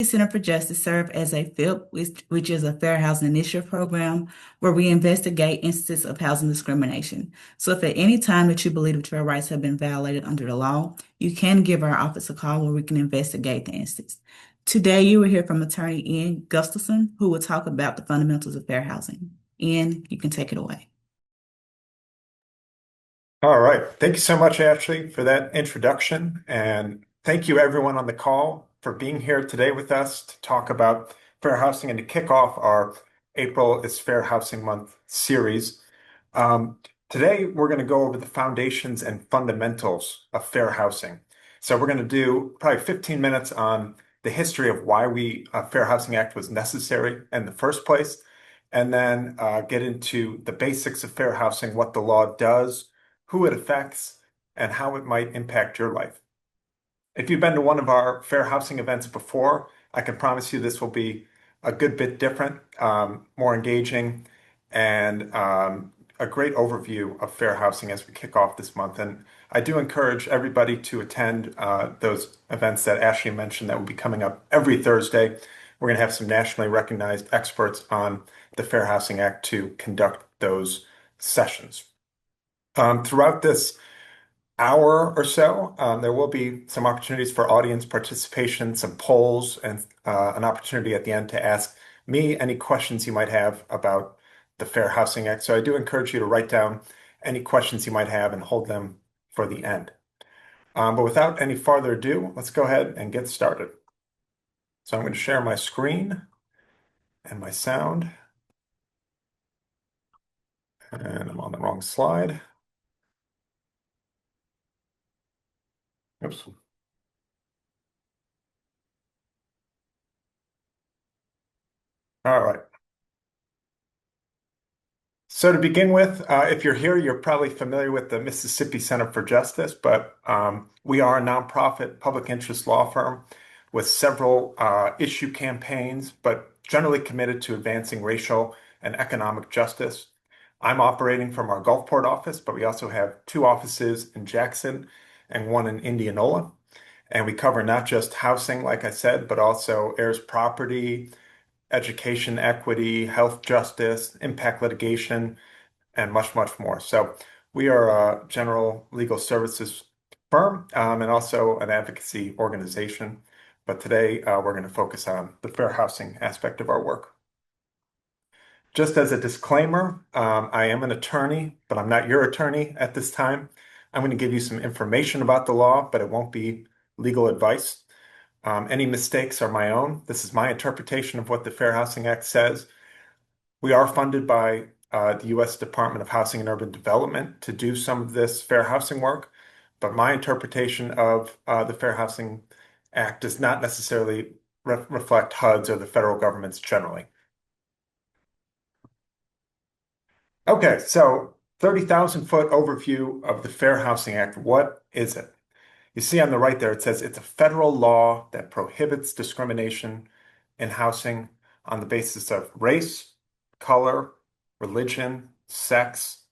Center for Justice serve as a FIP, which is a Fair Housing Initiative program, where we investigate instances of housing discrimination. So if at any time that you believe that your rights have been violated under the law, you can give our office a call where we can investigate the instance. Today, you will hear from Attorney Ian Gustafson, who will talk about the fundamentals of fair housing. Ian, you can take it away. All right. Thank you so much, Ashley, for that introduction. And thank you, everyone on the call, for being here today with us to talk about fair housing and to kick off our April is Fair Housing Month series. Today, we're going to go over the foundations and fundamentals of fair housing. So we're going to do probably 15 minutes on the history of why Fair Housing Act was necessary in the first place, and then get into the basics of fair housing, what the law does, who it affects, and how it might impact your life. If you've been to one of our fair housing events before, I can promise you this will be a good bit different, more engaging, and a great overview of fair housing as we kick off this month. And I do encourage everybody to attend those events that Ashley mentioned that will be coming up every Thursday. We're going to have some nationally recognized experts on the Fair Housing Act to conduct those sessions. Throughout this hour or so, there will be some opportunities for audience participation, some polls, and an opportunity at the end to ask me any questions you might have about the Fair Housing Act. So I do encourage you to write down any questions you might have and hold them for the end. But without any farther ado, let's go ahead and get started. So I'm going to share my screen and my sound. And I'm on the wrong slide. Oops. All right. So to begin with, if you're here, you're probably familiar with the Mississippi Center for Justice, but we are a nonprofit public interest law firm with several issue campaigns, but generally committed to advancing racial and economic justice. I'm operating from our Gulfport office, but we also have two offices in Jackson and one in Indianola. And we cover not just housing, like I said, but also heirs property, education equity, health justice, impact litigation, and much, much more. So we are a general legal services firm and also an advocacy organization. But today we're going to focus on the fair housing aspect of our work. Just as a disclaimer, I am an attorney, but I'm not your attorney at this time. I'm going to give you some information about the law, but it won't be legal advice. Any mistakes are my own. This is my interpretation of what the Fair Housing Act says. We are funded by the U.S. Department of Housing and Urban Development to do some of this fair housing work, but my interpretation of the Fair Housing Act does not necessarily reflect HUD's or the federal government's generally. Okay, so 30,000 foot overview of the Fair Housing Act. What is it? You see on the right there, it says it's a federal law that prohibits discrimination in housing on the basis of race, color, religion, sex,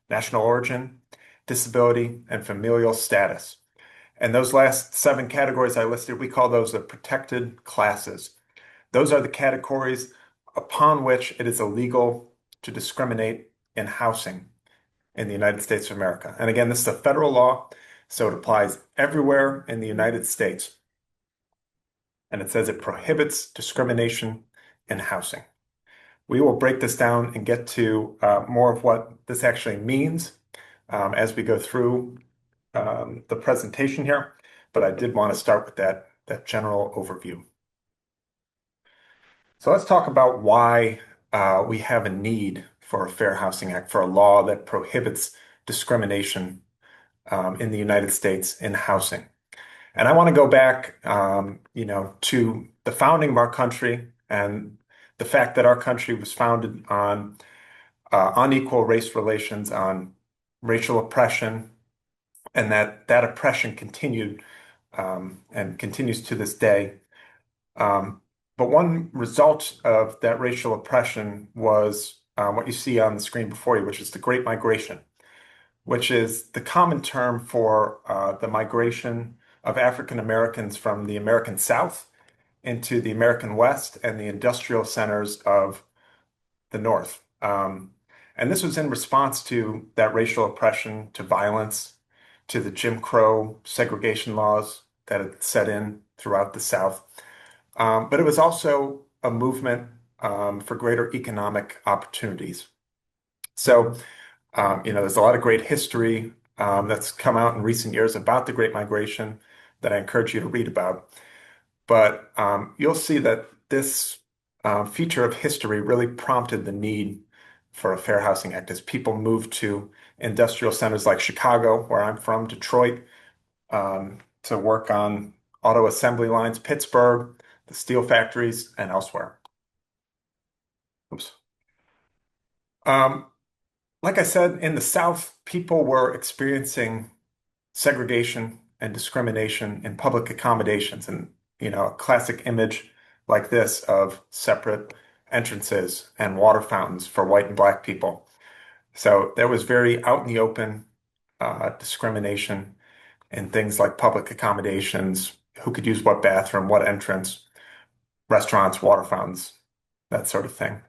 national origin, disability, and familial status. And those last seven categories I listed, we call those the protected classes. Those are the categories upon which it is illegal to discriminate in housing in the United States of America. And again, this is a federal law, so it applies everywhere in the United States. And it says it prohibits discrimination in housing. We will break this down and get to more of what this actually means as we go through the presentation here. But I did want to start with that general overview. So let's talk about why we have a need for a Fair Housing Act, for a law that prohibits discrimination in the United States in housing. And I want to go back, to the founding of our country and the fact that our country was founded on unequal race relations, on racial oppression, and that oppression continued and continues to this day. But one result of that racial oppression was what you see on the screen before you, which is the Great Migration, which is the common term for the migration of African Americans from the American South into the American West and the industrial centers of the North. And this was in response to that racial oppression, to violence, to the Jim Crow segregation laws that had set in throughout the South. But it was also a movement for greater economic opportunities. So, there's a lot of great history that's come out in recent years about the Great Migration that I encourage you to read about. But you'll see that this feature of history really prompted the need for a Fair Housing Act as people moved to industrial centers like Chicago, where I'm from, Detroit, to work on auto assembly lines, Pittsburgh, the steel factories, and elsewhere. Oops. Um, like I said, in the South, people were experiencing segregation and discrimination in public accommodations. And, a classic image like this of separate entrances and water fountains for white and black people. So there was very out in the open discrimination in things like public accommodations, who could use what bathroom, what entrance, restaurants, water fountains, that sort of thing.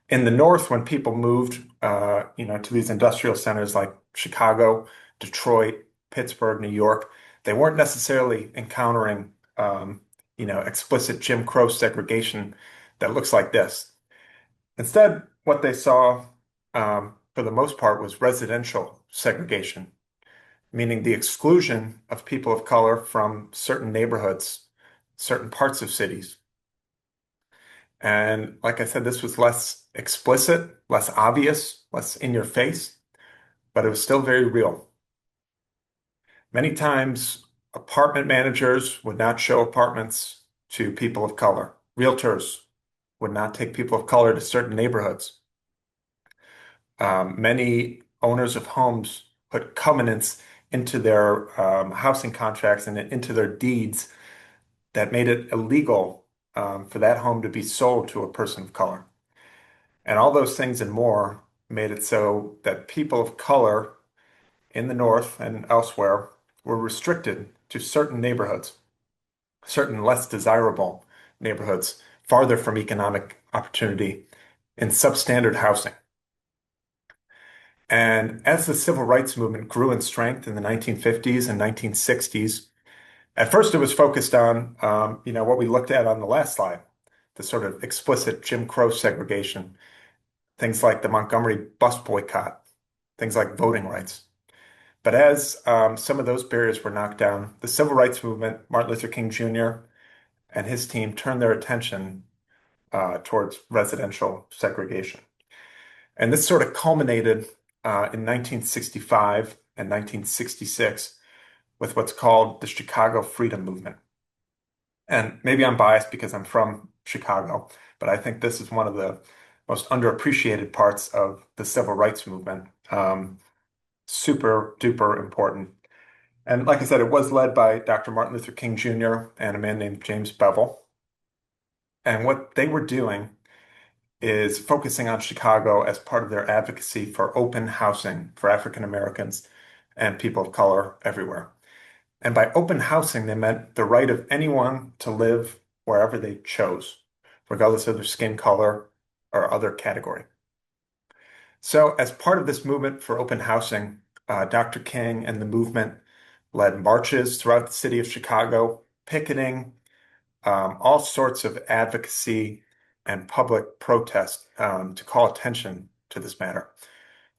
In the North, when people moved, to these industrial centers like Chicago, Detroit, Pittsburgh, New York, they weren't necessarily encountering, explicit Jim Crow segregation that looks like this. Instead, what they saw, for the most part, was residential segregation, meaning the exclusion of people of color from certain neighborhoods, certain parts of cities. And like I said, this was less explicit, less obvious, less in your face, but it was still very real. Many times, apartment managers would not show apartments to people of color. Realtors would not take people of color to certain neighborhoods. Many owners of homes put covenants into their housing contracts and into their deeds that made it illegal for that home to be sold to a person of color. And all those things and more made it so that people of color in the North and elsewhere were restricted to certain neighborhoods, certain less desirable neighborhoods, farther from economic opportunity in substandard housing. And as the civil rights movement grew in strength in the 1950s and 1960s, at first it was focused on, what we looked at on the last slide, the sort of explicit Jim Crow segregation, things like the Montgomery bus boycott, things like voting rights. But as some of those barriers were knocked down, the civil rights movement, Martin Luther King Jr. and his team turned their attention towards residential segregation. And this sort of culminated in 1965 and 1966 with what's called the Chicago Freedom Movement. And maybe I'm biased because I'm from Chicago, but I think this is one of the most underappreciated parts of the civil rights movement. Super duper important. And like I said, it was led by Dr. Martin Luther King Jr. and a man named James Bevel. And what they were doing is focusing on Chicago as part of their advocacy for open housing for African Americans and people of color everywhere. And by open housing, they meant the right of anyone to live wherever they chose, regardless of their skin color or other category. So, as part of this movement for open housing, Dr. King and the movement led marches throughout the city of Chicago, picketing, all sorts of advocacy and public protest to call attention to this matter.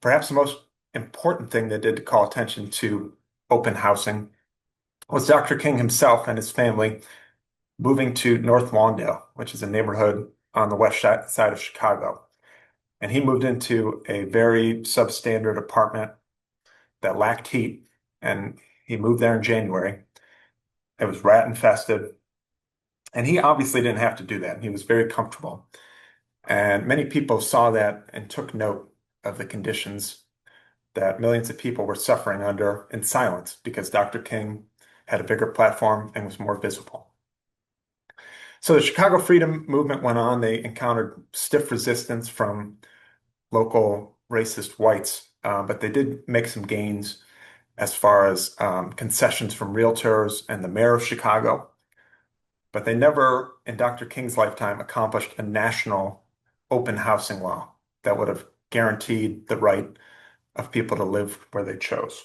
Perhaps the most important thing they did to call attention to open housing was Dr. King himself and his family moving to North Lawndale, which is a neighborhood on the west side of Chicago. And he moved into a very substandard apartment that lacked heat, and he moved there in January. It was rat infested, and he obviously didn't have to do that. He was very comfortable. And many people saw that and took note of the conditions that millions of people were suffering under in silence because Dr. King had a bigger platform and was more visible. So the Chicago Freedom Movement went on. They encountered stiff resistance from local racist whites, but they did make some gains as far as concessions from realtors and the mayor of Chicago. but they never, in Dr. King's lifetime, accomplished a national open housing law that would have guaranteed the right of people to live where they chose.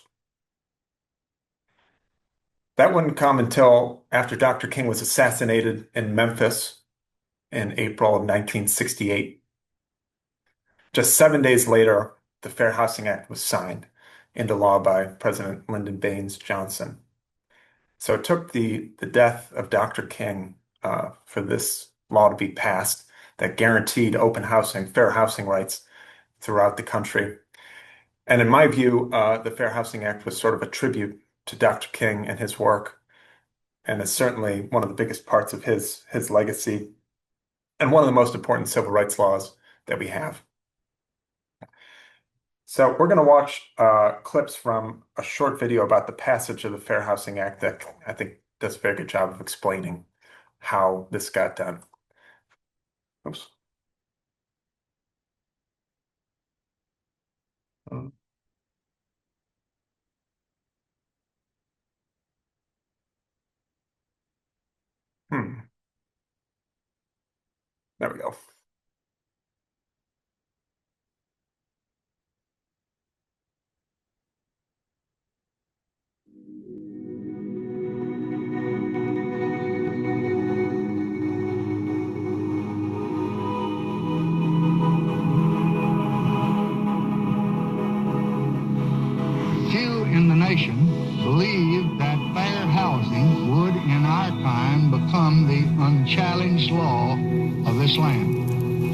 That wouldn't come until after Dr. King was assassinated in Memphis in April of 1968. Just 7 days later, the Fair Housing Act was signed into law by President Lyndon Baines Johnson. So it took the death of Dr. King for this law to be passed that guaranteed open housing, fair housing rights throughout the country. And in my view, the Fair Housing Act was sort of a tribute to Dr. King and his work, and is certainly one of the biggest parts of his legacy and one of the most important civil rights laws that we have. So we're going to watch clips from a short video about the passage of the Fair Housing Act that I think does a very good job of explaining how this got done. Oops. There we go. Few in the nation believed that fair housing would, in our time, become the unchallenged law of this land.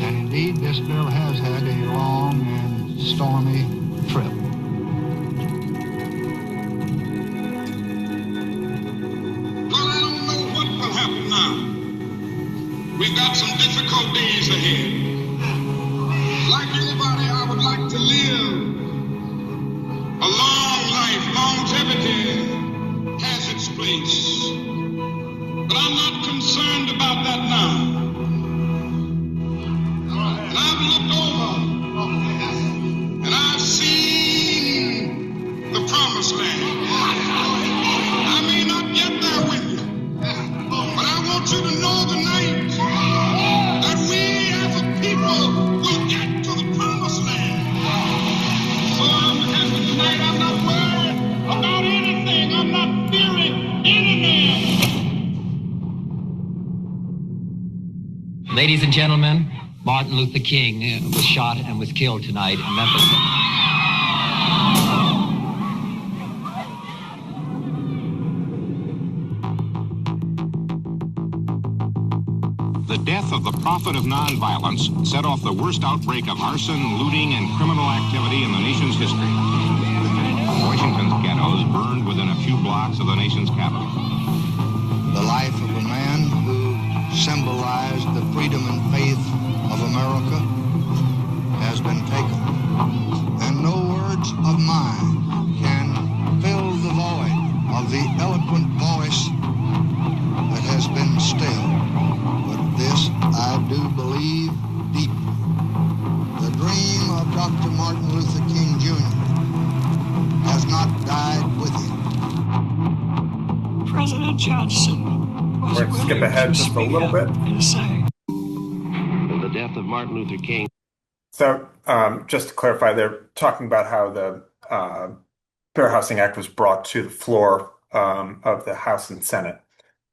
And indeed, this bill has had a long and stormy trip. Well, I don't know what will happen now. We've got some difficult days ahead. Like anybody, I would like to live a long life. Longevity has its place. But I'm not concerned about that now. And I've looked over and I've seen the promised land. I may not get there with you, but I want you to know tonight that we as a people will get to the promised land. So I'm happy tonight. I'm not worried about anything. I'm not fearing any man. Ladies and gentlemen, Martin Luther King was shot and was killed tonight in Memphis. The death of the prophet of nonviolence set off the worst outbreak of arson, looting, and criminal activity in the nation's history. Washington's ghettos burned within a few blocks of the nation's capital. The life of a man who symbolized the freedom and faith of America has been taken. And no words of mine can fill the void of the eloquent voice that has been stilled. But this I do believe deeply. The dream of Dr. Martin Luther King Jr. has not died with him. President Johnson was We're going to skip ahead just a little bit. The death of Martin Luther King. So just to clarify, they're talking about how the Fair Housing Act was brought to the floor of the House and Senate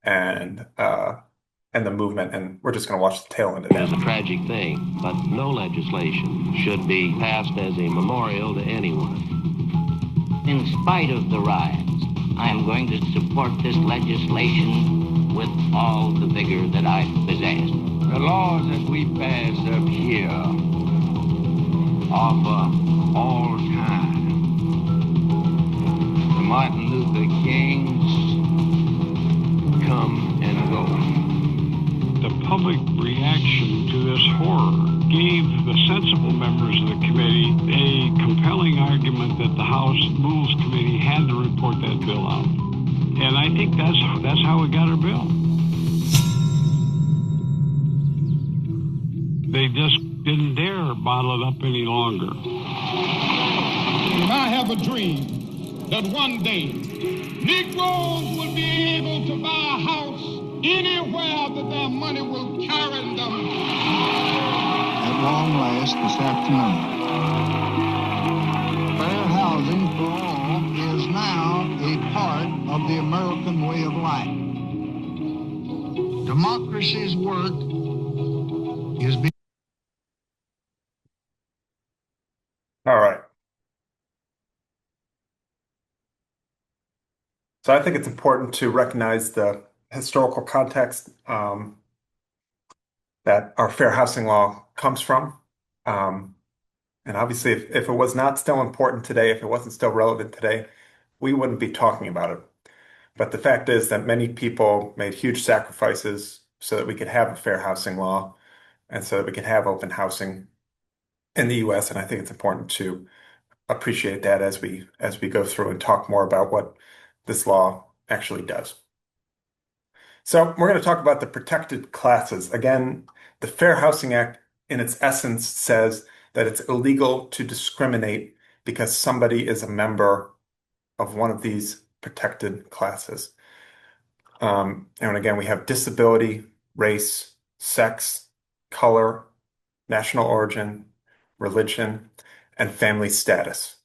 and the movement, and we're just going to watch the tail end of It's that. a tragic thing, but no legislation should be passed as a memorial to anyone. In spite of the riots, I am going to support this legislation with all the vigor that I possess. The laws that we pass up here are for all time. The Martin Luther Kings come and go. The public reaction to this horror gave the sensible members of the committee a compelling argument that the House Rules Committee had to report that bill out. And I think that's how we got our bill. They just didn't dare bottle it up any longer. I have a dream that one day Negroes will be able to buy a house anywhere that their money will carry them. At long last this afternoon, fair housing for all is now a part of the American way of life. Democracy's work is being... All right. So I think it's important to recognize the historical context that our fair housing law comes from. And obviously, if it was not still important today, if it wasn't still relevant today, we wouldn't be talking about it. But the fact is that many people made huge sacrifices so that we could have a fair housing law and so that we could have open housing in the US. And I think it's important to appreciate that as we go through and talk more about what this law actually does. So we're going to talk about the protected classes. Again, the Fair Housing Act, in its essence, says that it's illegal to discriminate because somebody is a member of one of these protected classes. And again, we have disability, race, sex, color, national origin, religion, and family status.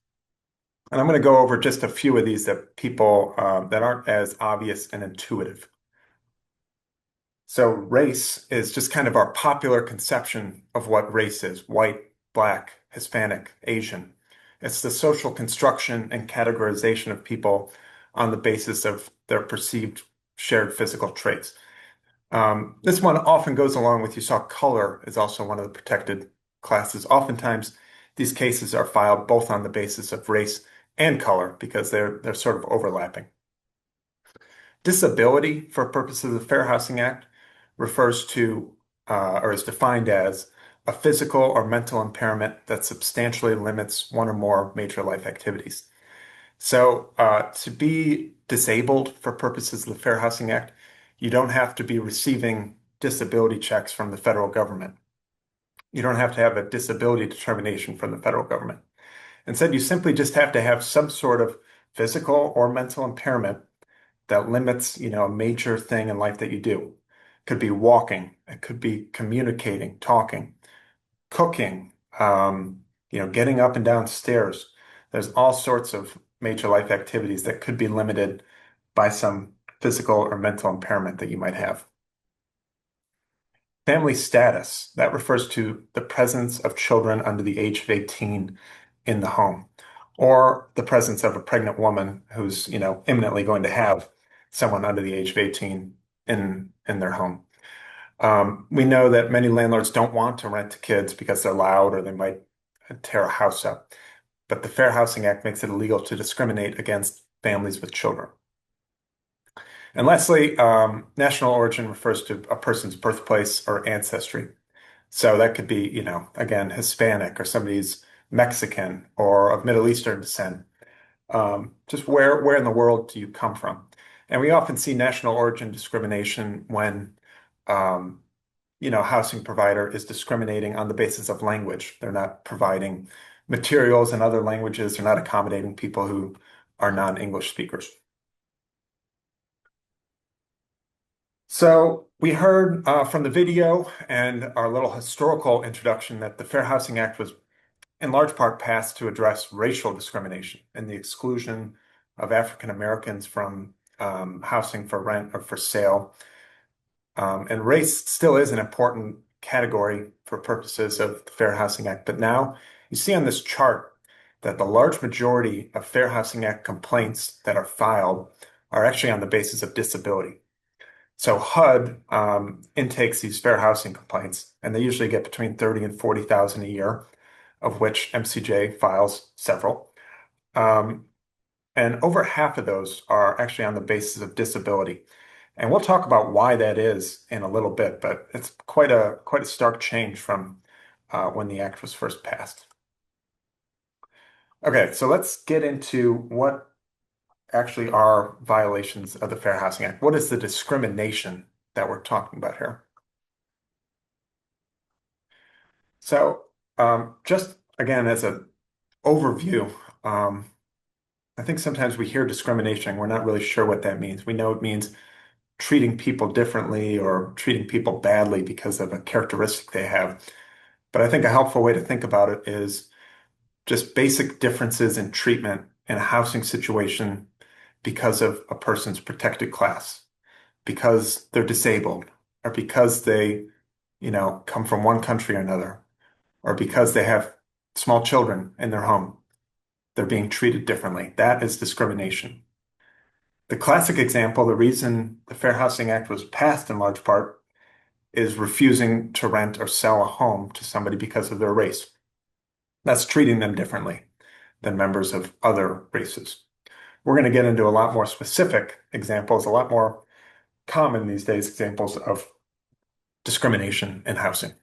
And I'm going to go over just a few of these that people that aren't as obvious and intuitive. So race is just kind of our popular conception of what race is: white, black, Hispanic, Asian. It's the social construction and categorization of people on the basis of their perceived shared physical traits. This one often goes along with, you saw color is also one of the protected classes. Oftentimes, these cases are filed both on the basis of race and color because they're sort of overlapping. Disability, for purposes of the Fair Housing Act, refers to or is defined as a physical or mental impairment that substantially limits one or more major life activities. So to be disabled for purposes of the Fair Housing Act, you don't have to be receiving disability checks from the federal government. You don't have to have a disability determination from the federal government. Instead, you simply just have to have some sort of physical or mental impairment that limits, a major thing in life that you do. It could be walking, it could be communicating, talking, cooking, getting up and down stairs. There's all sorts of major life activities that could be limited by some physical or mental impairment that you might have. Family status, that refers to the presence of children under the age of 18 in the home, or the presence of a pregnant woman who's, imminently going to have someone under the age of 18 in their home. We know that many landlords don't want to rent to kids because they're loud or they might tear a house up. But the Fair Housing Act makes it illegal to discriminate against families with children. And lastly, national origin refers to a person's birthplace or ancestry. So that could be, again, Hispanic, or somebody's Mexican or of Middle Eastern descent. Just where in the world do you come from? And we often see national origin discrimination when, a housing provider is discriminating on the basis of language. They're not providing materials in other languages. They're not accommodating people who are non-English speakers. So we heard from the video and our little historical introduction that the Fair Housing Act was in large part passed to address racial discrimination and the exclusion of African Americans from housing for rent or for sale. And race still is an important category for purposes of the Fair Housing Act. But now you see on this chart that the large majority of Fair Housing Act complaints that are filed are actually on the basis of disability. So HUD intakes these fair housing complaints, and they usually get between 30 and 40,000 a year, of which MCJ files several. And over half of those are actually on the basis of disability. And we'll talk about why that is in a little bit, but it's quite a stark change from when the act was first passed. Okay, so let's get into what actually are violations of the Fair Housing Act. What is the discrimination that we're talking about here? So just again, as an overview, I think sometimes we hear discrimination. We're not really sure what that means. We know it means treating people differently or treating people badly because of a characteristic they have. But I think a helpful way to think about it is just basic differences in treatment in a housing situation because of a person's protected class, because they're disabled, or because they, come from one country or another, or because they have small children in their home. They're being treated differently. That is discrimination. The classic example, the reason the Fair Housing Act was passed in large part, is refusing to rent or sell a home to somebody because of their race. That's treating them differently than members of other races. We're going to get into a lot more specific examples, a lot more common these days examples of discrimination in housing.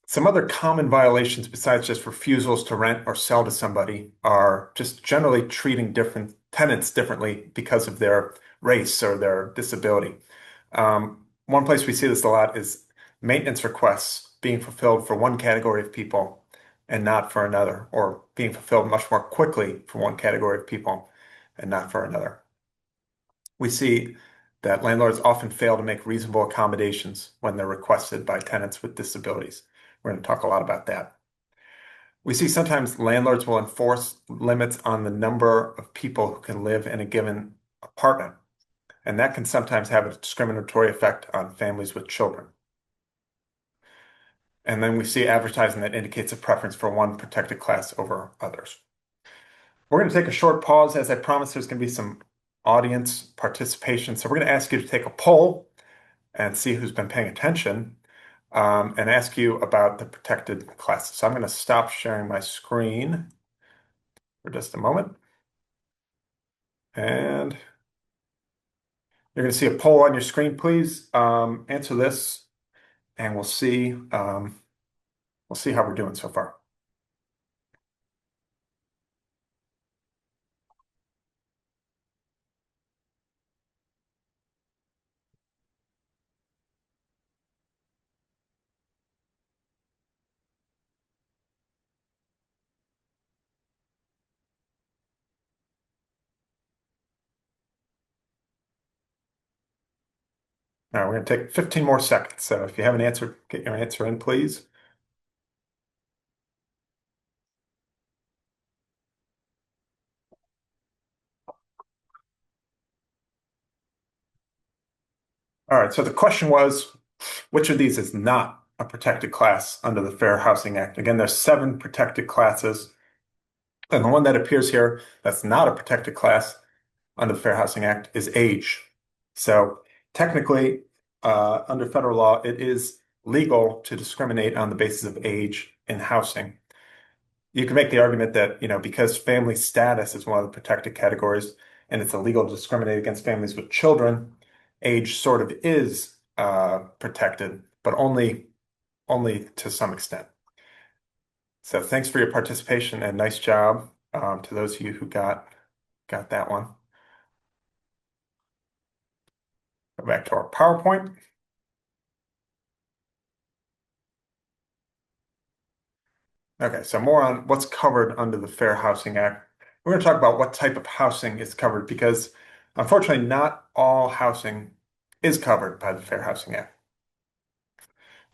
Some other common violations besides just refusals to rent or sell to somebody are just generally treating different tenants differently because of their race or their disability. One place we see this a lot is maintenance requests being fulfilled for one category of people and not for another, or being fulfilled much more quickly for one category of people and not for another. We see that landlords often fail to make reasonable accommodations when they're requested by tenants with disabilities. We're going to talk a lot about that. We see sometimes landlords will enforce limits on the number of people who can live in a given apartment, and that can sometimes have a discriminatory effect on families with children. And then we see advertising that indicates a preference for one protected class over others. We're going to take a short pause. As I promised, there's going to be some audience participation. So we're going to ask you to take a poll and see who's been paying attention, and ask you about the protected classes. So I'm going to stop sharing my screen for just a moment. And you're going to see a poll on your screen. Please answer this, and we'll see how we're doing so far. All right, we're going to take 15 more seconds. So if you have an answer, get your answer in, please. All right, so the question was, which of these is not a protected class under the Fair Housing Act? Again, there's 7 protected classes. And the one that appears here that's not a protected class under the Fair Housing Act is age. So technically, under federal law, it is legal to discriminate on the basis of age in housing. You can make the argument that, because family status is one of the protected categories and it's illegal to discriminate against families with children, age sort of is protected, but only to some extent. So thanks for your participation and nice job to those of you who got that one. Go back to our PowerPoint. Okay, so more on what's covered under the Fair Housing Act. We're going to talk about what type of housing is covered because unfortunately not all housing is covered by the Fair Housing Act.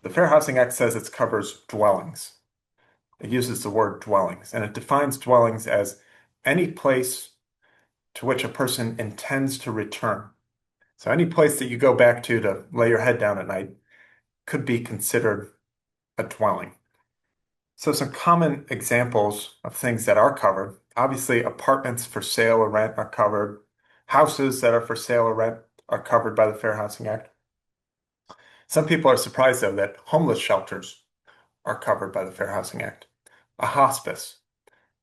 The Fair Housing Act says it covers dwellings. It uses the word dwellings, and it defines dwellings as any place to which a person intends to return. So any place that you go back to lay your head down at night could be considered a dwelling. So some common examples of things that are covered, obviously apartments for sale or rent are covered. Houses that are for sale or rent are covered by the Fair Housing Act. Some people are surprised, though, that homeless shelters are covered by the Fair Housing Act. A hospice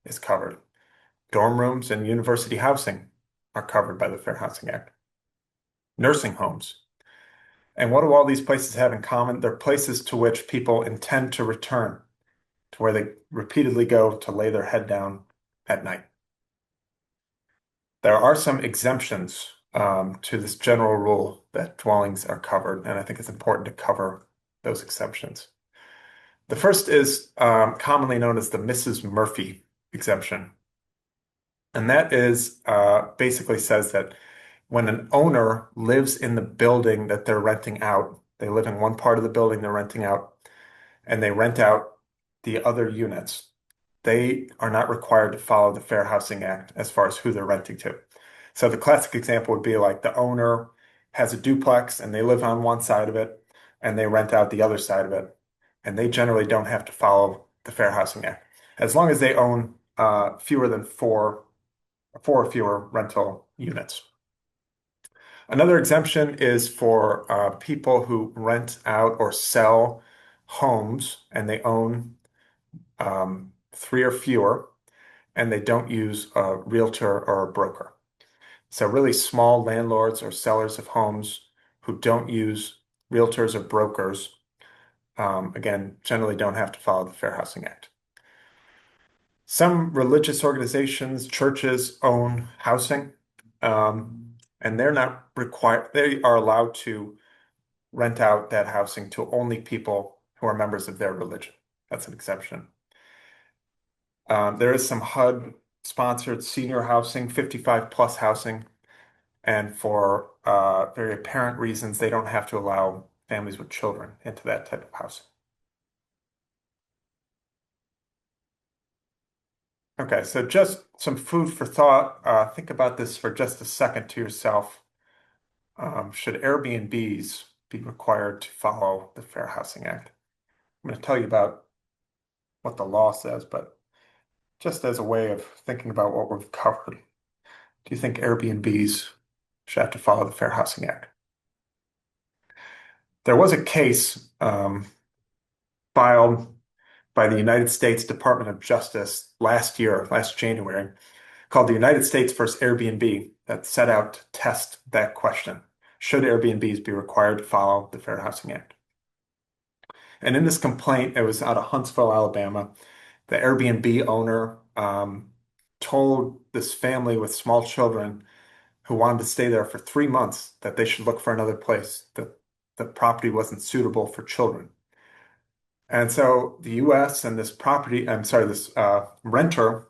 is covered. Dorm rooms and university housing are covered by the Fair Housing Act. Nursing homes. And what do all these places have in common? They're places to which people intend to return, to where they repeatedly go to lay their head down at night. There are some exemptions to this general rule that dwellings are covered, and I think it's important to cover those exceptions. The first is commonly known as the Mrs. Murphy exemption. And that is basically says that when an owner lives in the building that they're renting out, they live in one part of the building they're renting out, and they rent out the other units, they are not required to follow the Fair Housing Act as far as who they're renting to. So the classic example would be like the owner has a duplex and they live on one side of it and they rent out the other side of it. And they generally don't have to follow the Fair Housing Act as long as they own fewer than four or fewer rental units. Another exemption is for people who rent out or sell homes and they own three or fewer, and they don't use a realtor or a broker. So really small landlords or sellers of homes who don't use realtors or brokers, again, generally don't have to follow the Fair Housing Act. Some religious organizations, churches own housing, and they're not required, they are allowed to rent out that housing to only people who are members of their religion. That's an exception. There is some HUD-sponsored senior housing, 55 plus housing, and for very apparent reasons, they don't have to allow families with children into that type of housing. Okay, so just some food for thought. Think about this for just a second to yourself. Should Airbnbs be required to follow the Fair Housing Act? I'm going to tell you about what the law says, but just as a way of thinking about what we've covered, do you think Airbnbs should have to follow the Fair Housing Act? There was a case filed by the United States Department of Justice last January, called the United States versus Airbnb, that set out to test that question. Should Airbnbs be required to follow the Fair Housing Act? And in this complaint, it was out of Huntsville, Alabama. The Airbnb owner told this family with small children who wanted to stay there for 3 months that they should look for another place, that the property wasn't suitable for children. And so the US and this renter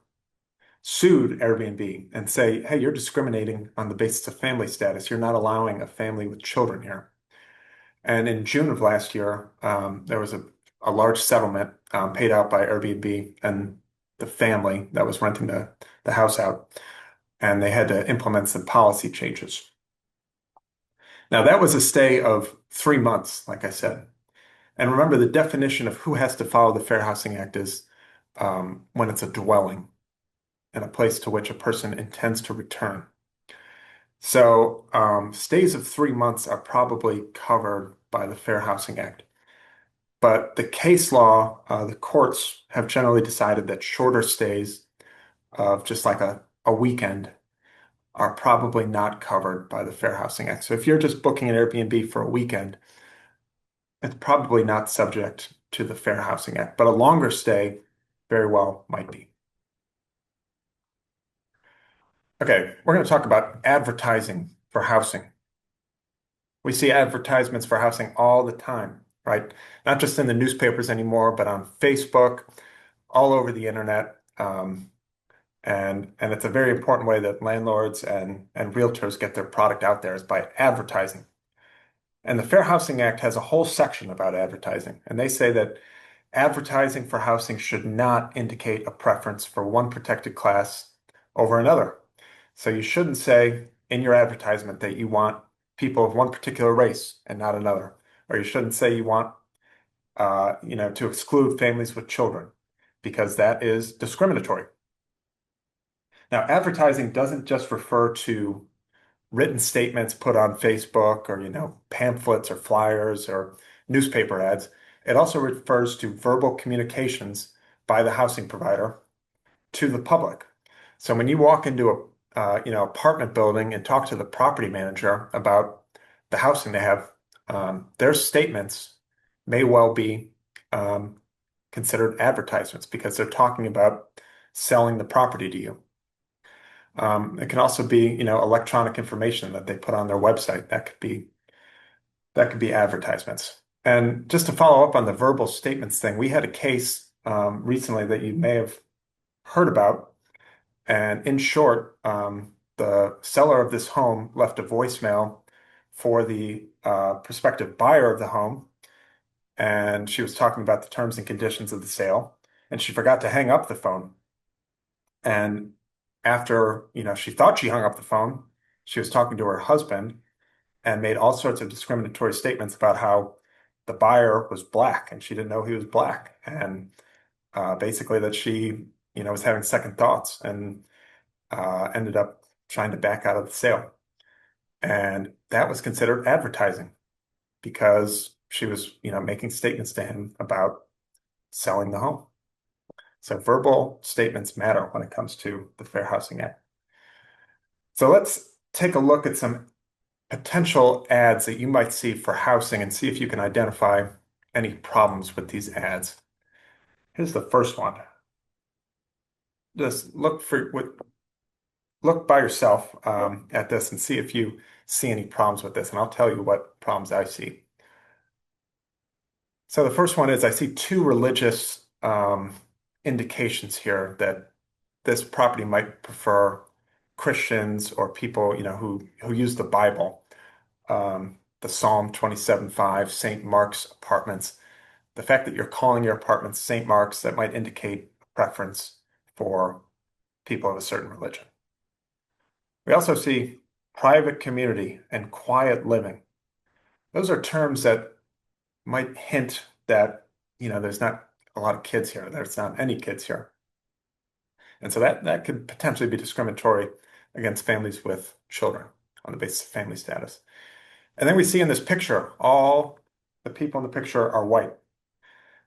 sued Airbnb and say, hey, you're discriminating on the basis of family status. You're not allowing a family with children here. And in June of last year, there was a large settlement paid out by Airbnb and the family that was renting the house out. And they had to implement some policy changes. Now, that was a stay of 3 months, like I said. And remember, the definition of who has to follow the Fair Housing Act is when it's a dwelling and a place to which a person intends to return. So stays of 3 months are probably covered by the Fair Housing Act. But the case law, the courts have generally decided that shorter stays of just like a weekend are probably not covered by the Fair Housing Act. So if you're just booking an Airbnb for a weekend, it's probably not subject to the Fair Housing Act, but a longer stay very well might be. Okay, we're going to talk about advertising for housing. We see advertisements for housing all the time, right? Not just in the newspapers anymore, but on Facebook, all over the internet. And it's a very important way that landlords and realtors get their product out there is by advertising. And the Fair Housing Act has a whole section about advertising. And they say that advertising for housing should not indicate a preference for one protected class over another. So you shouldn't say in your advertisement that you want people of one particular race and not another. Or you shouldn't say you want, to exclude families with children, because that is discriminatory. Now, advertising doesn't just refer to written statements put on Facebook or, pamphlets or flyers or newspaper ads. It also refers to verbal communications by the housing provider to the public. So when you walk into a apartment building and talk to the property manager about the housing they have, their statements may well be considered advertisements because they're talking about selling the property to you. It can also be, electronic information that they put on their website. That could be advertisements. And just to follow up on the verbal statements thing, we had a case recently that you may have heard about. And in short, the seller of this home left a voicemail for the prospective buyer of the home, and she was talking about the terms and conditions of the sale, and she forgot to hang up the phone. And after, she thought she hung up the phone, she was talking to her husband and made all sorts of discriminatory statements about how the buyer was black and she didn't know he was black. And basically that she, was having second thoughts and ended up trying to back out of the sale. And that was considered advertising because she was, making statements to him about selling the home. So verbal statements matter when it comes to the Fair Housing Act. So let's take a look at some potential ads that you might see for housing and see if you can identify any problems with these ads. Here's the first one. Just look by yourself at this and see if you see any problems with this, and I'll tell you what problems I see. So the first one is I see two religious indications here that this property might prefer Christians or people, who use the Bible. The Psalm 27:5, St. Mark's Apartments. The fact that you're calling your apartments St. Mark's, that might indicate a preference for people of a certain religion. We also see private community and quiet living. Those are terms that might hint that, there's not a lot of kids here, there's not any kids here. And so that could potentially be discriminatory against families with children on the basis of family status. And then we see in this picture, all the people in the picture are white.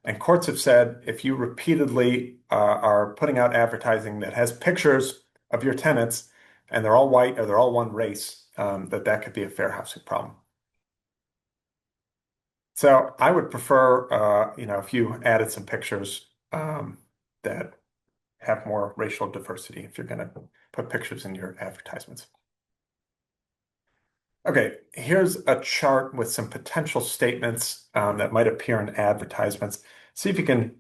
And courts have said if you repeatedly are putting out advertising that has pictures of your tenants and they're all white or they're all one race, that could be a fair housing problem. So I would prefer, if you added some pictures that have more racial diversity if you're going to put pictures in your advertisements. Okay, here's a chart with some potential statements that might appear in advertisements. See if you can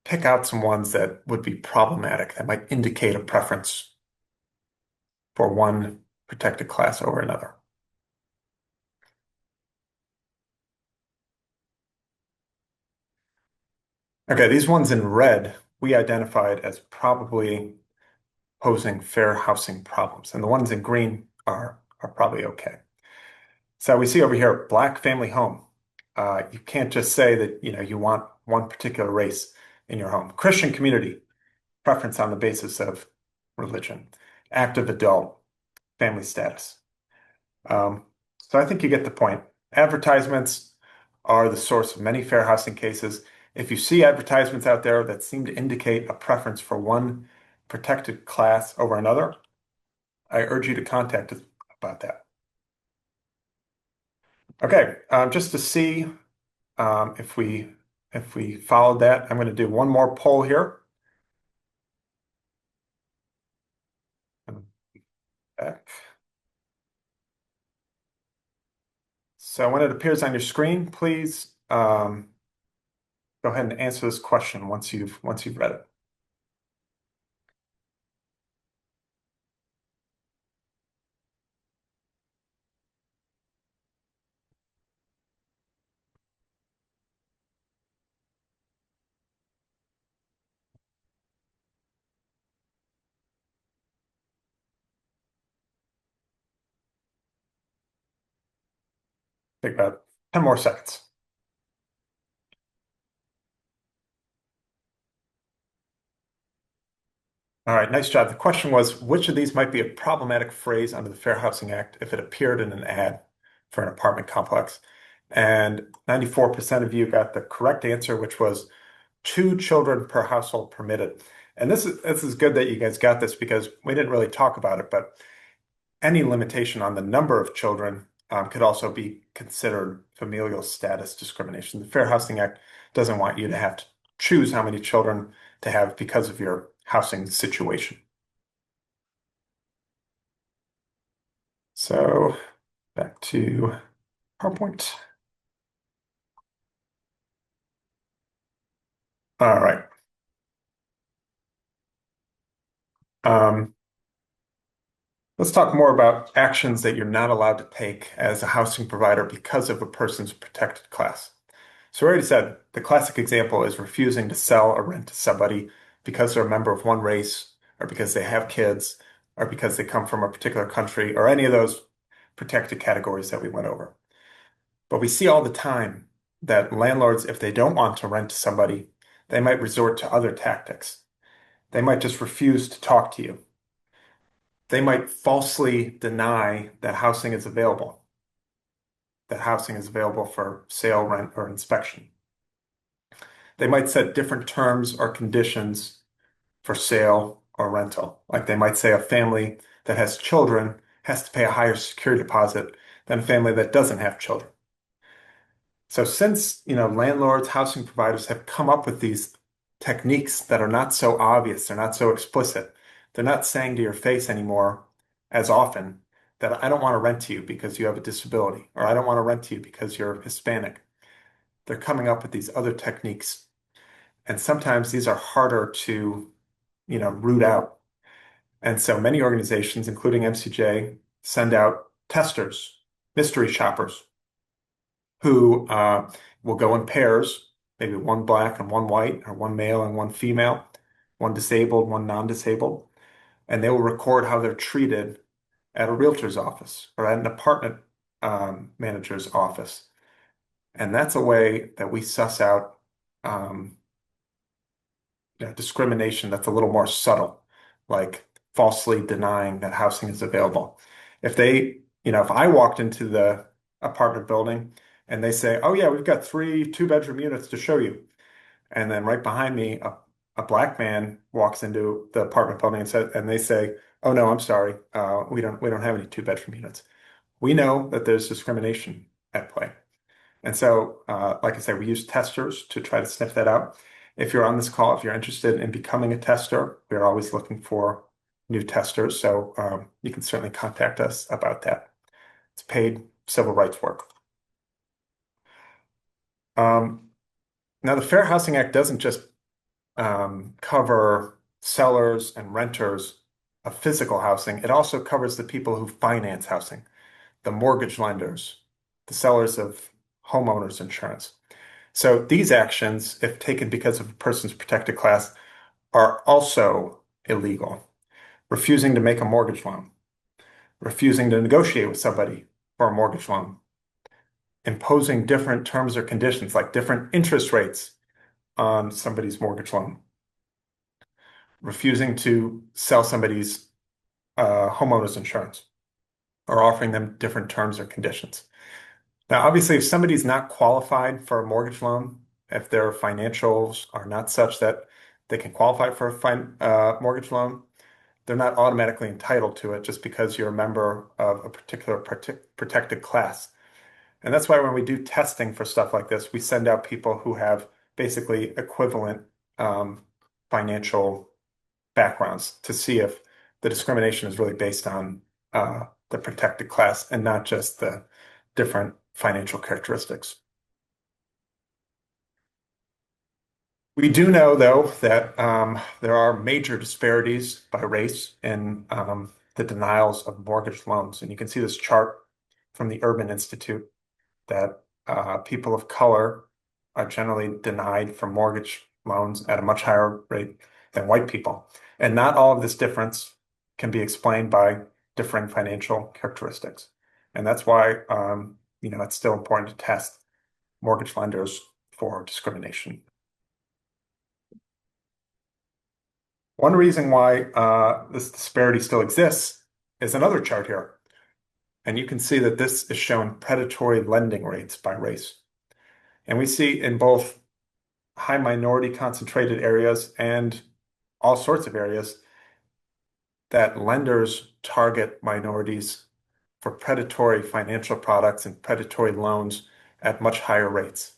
pick out some ones that would be problematic, that might indicate a preference for one protected class over another. Okay, these ones in red we identified as probably posing fair housing problems, and the ones in green are probably okay. So we see over here, black family home. You can't just say that you want one particular race in your home. Christian community, preference on the basis of religion. Active adult, family status. So I think you get the point. Advertisements are the source of many fair housing cases. If you see advertisements out there that seem to indicate a preference for one protected class over another, I urge you to contact us about that. Okay, just to see if we followed that, I'm going to do one more poll here. Back. So when it appears on your screen, please go ahead and answer this question once you've read it. Take about 10 more seconds. All right, nice job. The question was, which of these might be a problematic phrase under the Fair Housing Act if it appeared in an ad for an apartment complex? And 94% of you got the correct answer, which was 2 children per household permitted. And this is good that you guys got this because we didn't really talk about it, but any limitation on the number of children could also be considered familial status discrimination. The Fair Housing Act doesn't want you to have to choose how many children to have because of your housing situation. So back to PowerPoint. All right. Let's talk more about actions that you're not allowed to take as a housing provider because of a person's protected class. So we already said the classic example is refusing to sell or rent to somebody because they're a member of one race, or because they have kids, or because they come from a particular country, or any of those protected categories that we went over. But we see all the time that landlords, if they don't want to rent to somebody, they might resort to other tactics. They might just refuse to talk to you. They might falsely deny that housing is available, for sale, rent, or inspection. They might set different terms or conditions for sale or rental. Like they might say a family that has children has to pay a higher security deposit than a family that doesn't have children. So since, landlords, housing providers have come up with these techniques that are not so obvious, they're not so explicit, they're not saying to your face anymore as often that I don't want to rent to you because you have a disability, or I don't want to rent to you because you're Hispanic. They're coming up with these other techniques. And sometimes these are harder to, root out. And so many organizations, including MCJ, send out testers, mystery shoppers, who will go in pairs, maybe one black and one white, or one male and one female, one disabled, one non-disabled, and they will record how they're treated at a realtor's office or at an apartment manager's office. And that's a way that we suss out discrimination that's a little more subtle, like falsely denying that housing is available. If I walked into the apartment building and they say, "Oh yeah, we've got 3 two-bedroom units to show you," and then right behind me, a black man walks into the apartment building and they say, "Oh no, I'm sorry, we don't have any two-bedroom units." We know that there's discrimination at play. And so, like I said, we use testers to try to sniff that out. If you're on this call, if you're interested in becoming a tester, we're always looking for new testers. So you can certainly contact us about that. It's paid civil rights work. Now, the Fair Housing Act doesn't just cover sellers and renters of physical housing. It also covers the people who finance housing, the mortgage lenders, the sellers of homeowners insurance. So these actions, if taken because of a person's protected class, are also illegal. Refusing to make a mortgage loan, refusing to negotiate with somebody for a mortgage loan, imposing different terms or conditions, like different interest rates on somebody's mortgage loan, refusing to sell somebody's homeowner's insurance, or offering them different terms or conditions. Now, obviously, if somebody's not qualified for a mortgage loan, if their financials are not such that they can qualify for a mortgage loan, they're not automatically entitled to it just because you're a member of a particular protected class. And that's why when we do testing for stuff like this, we send out people who have basically equivalent financial backgrounds to see if the discrimination is really based on the protected class and not just the different financial characteristics. We do know, though, that there are major disparities by race in the denials of mortgage loans. And you can see this chart from the Urban Institute that people of color are generally denied from mortgage loans at a much higher rate than white people. And not all of this difference can be explained by differing financial characteristics. And that's why it's still important to test mortgage lenders for discrimination. One reason why this disparity still exists is another chart here. And you can see that this is showing predatory lending rates by race. And we see in both high minority concentrated areas and all sorts of areas that lenders target minorities for predatory financial products and predatory loans at much higher rates.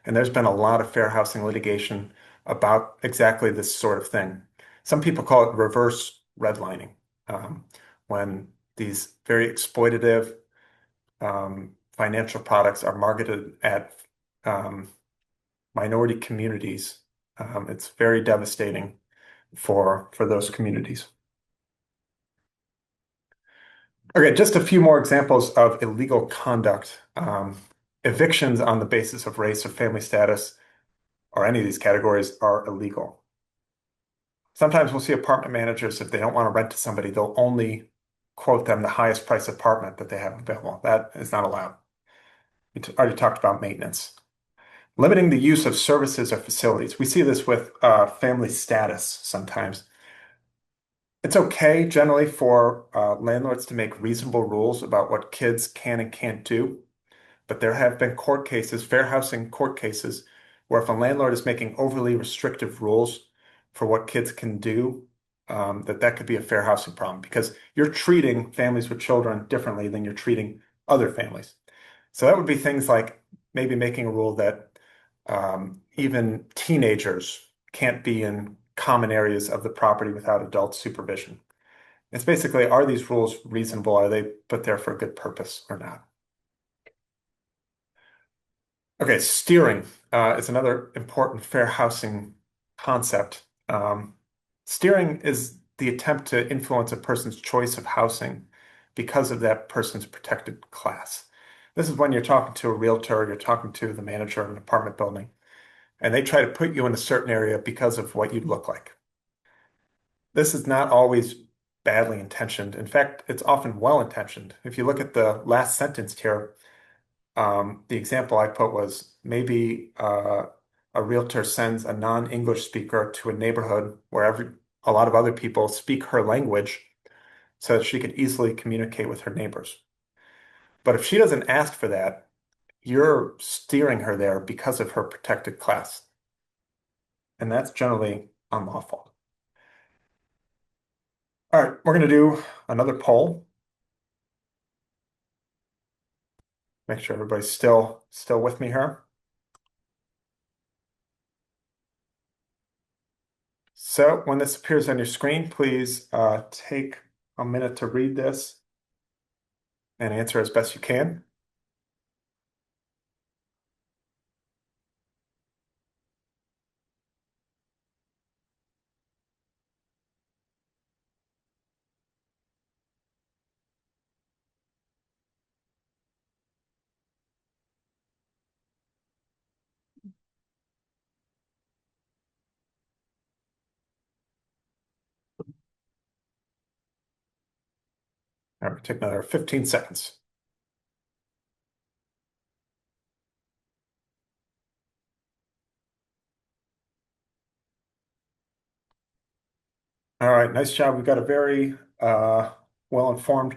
And there's been a lot of fair housing litigation about exactly this sort of thing. Some people call it reverse redlining, when these very exploitative financial products are marketed at minority communities. It's very devastating for those communities. Okay, just a few more examples of illegal conduct. Evictions on the basis of race or family status or any of these categories are illegal. Sometimes we'll see apartment managers, if they don't want to rent to somebody, they'll only quote them the highest price apartment that they have available. That is not allowed. We already talked about maintenance. Limiting the use of services or facilities. We see this with family status sometimes. It's okay generally for landlords to make reasonable rules about what kids can and can't do, but there have been court cases, fair housing court cases, where if a landlord is making overly restrictive rules for what kids can do, that could be a fair housing problem because you're treating families with children differently than you're treating other families. So that would be things like maybe making a rule that even teenagers can't be in common areas of the property without adult supervision. It's basically, are these rules reasonable? Are they put there for a good purpose or not? Okay, steering is another important fair housing concept. Steering is the attempt to influence a person's choice of housing because of that person's protected class. This is when you're talking to a realtor, you're talking to the manager of an apartment building, and they try to put you in a certain area because of what you look like. This is not always badly intentioned. In fact, it's often well intentioned. If you look at the last sentence here, the example I put was maybe a realtor sends a non-English speaker to a neighborhood where a lot of other people speak her language so that she could easily communicate with her neighbors. But if she doesn't ask for that, you're steering her there because of her protected class. And that's generally unlawful. All right, we're going to do another poll. Make sure everybody's still with me here. So when this appears on your screen, please take a minute to read this and answer as best you can. All right, take another 15 seconds. All right, nice job. We've got a very well-informed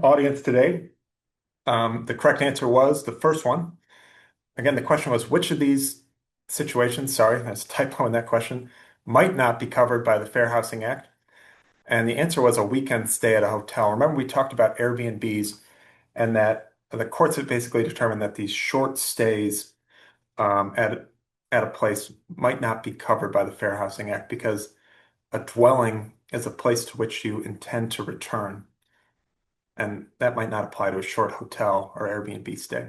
audience today. The correct answer was the first one. Again, the question was, which of these situations, sorry, that's a typo in that question, might not be covered by the Fair Housing Act? And the answer was a weekend stay at a hotel. Remember, we talked about Airbnbs and that the courts have basically determined that these short stays at a place might not be covered by the Fair Housing Act because a dwelling is a place to which you intend to return. And that might not apply to a short hotel or Airbnb stay.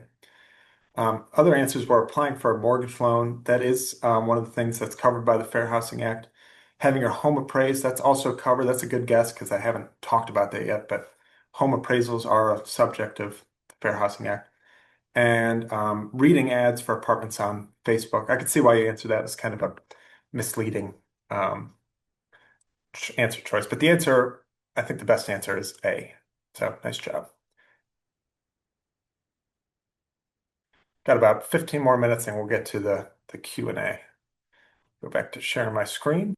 Other answers were applying for a mortgage loan. That is one of the things that's covered by the Fair Housing Act. Having your home appraised, that's also covered. That's a good guess because I haven't talked about that yet, but home appraisals are a subject of the Fair Housing Act. And reading ads for apartments on Facebook. I could see why you answered that as kind of a misleading answer choice. But the answer, I think the best answer is A. So nice job. Got about 15 more minutes and we'll get to the Q&A. Go back to sharing my screen.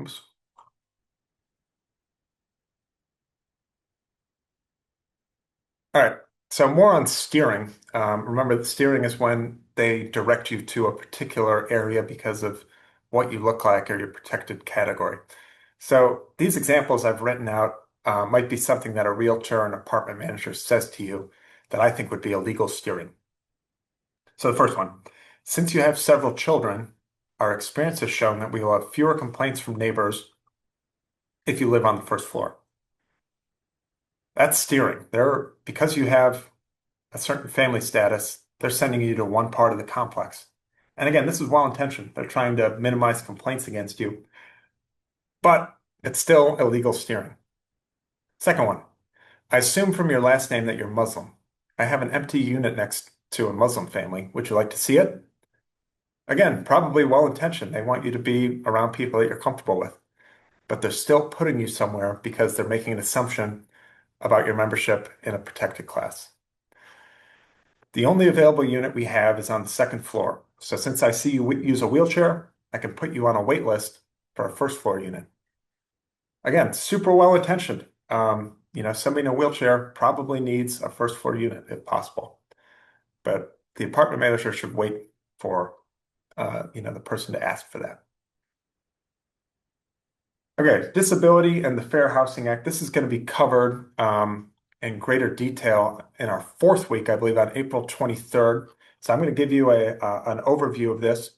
Oops. All right, so more on steering. Remember, that steering is when they direct you to a particular area because of what you look like or your protected category. So these examples I've written out might be something that a realtor or an apartment manager says to you that I think would be illegal steering. So the first one, since you have several children, our experience has shown that we will have fewer complaints from neighbors if you live on the first floor. That's steering. Because you have a certain family status, they're sending you to one part of the complex. And again, this is well-intentioned. They're trying to minimize complaints against you, but it's still illegal steering. Second one, I assume from your last name that you're Muslim. I have an empty unit next to a Muslim family. Would you like to see it? Again, probably well-intentioned. They want you to be around people that you're comfortable with, but they're still putting you somewhere because they're making an assumption about your membership in a protected class. The only available unit we have is on the second floor. So since I see you use a wheelchair, I can put you on a wait list for a first floor unit. Again, super well-intentioned. Somebody in a wheelchair probably needs a first floor unit if possible, but the apartment manager should wait for the person to ask for that. Okay, disability and the Fair Housing Act. This is going to be covered in greater detail in our fourth week, I believe, on April 23rd. So I'm going to give you an overview of this.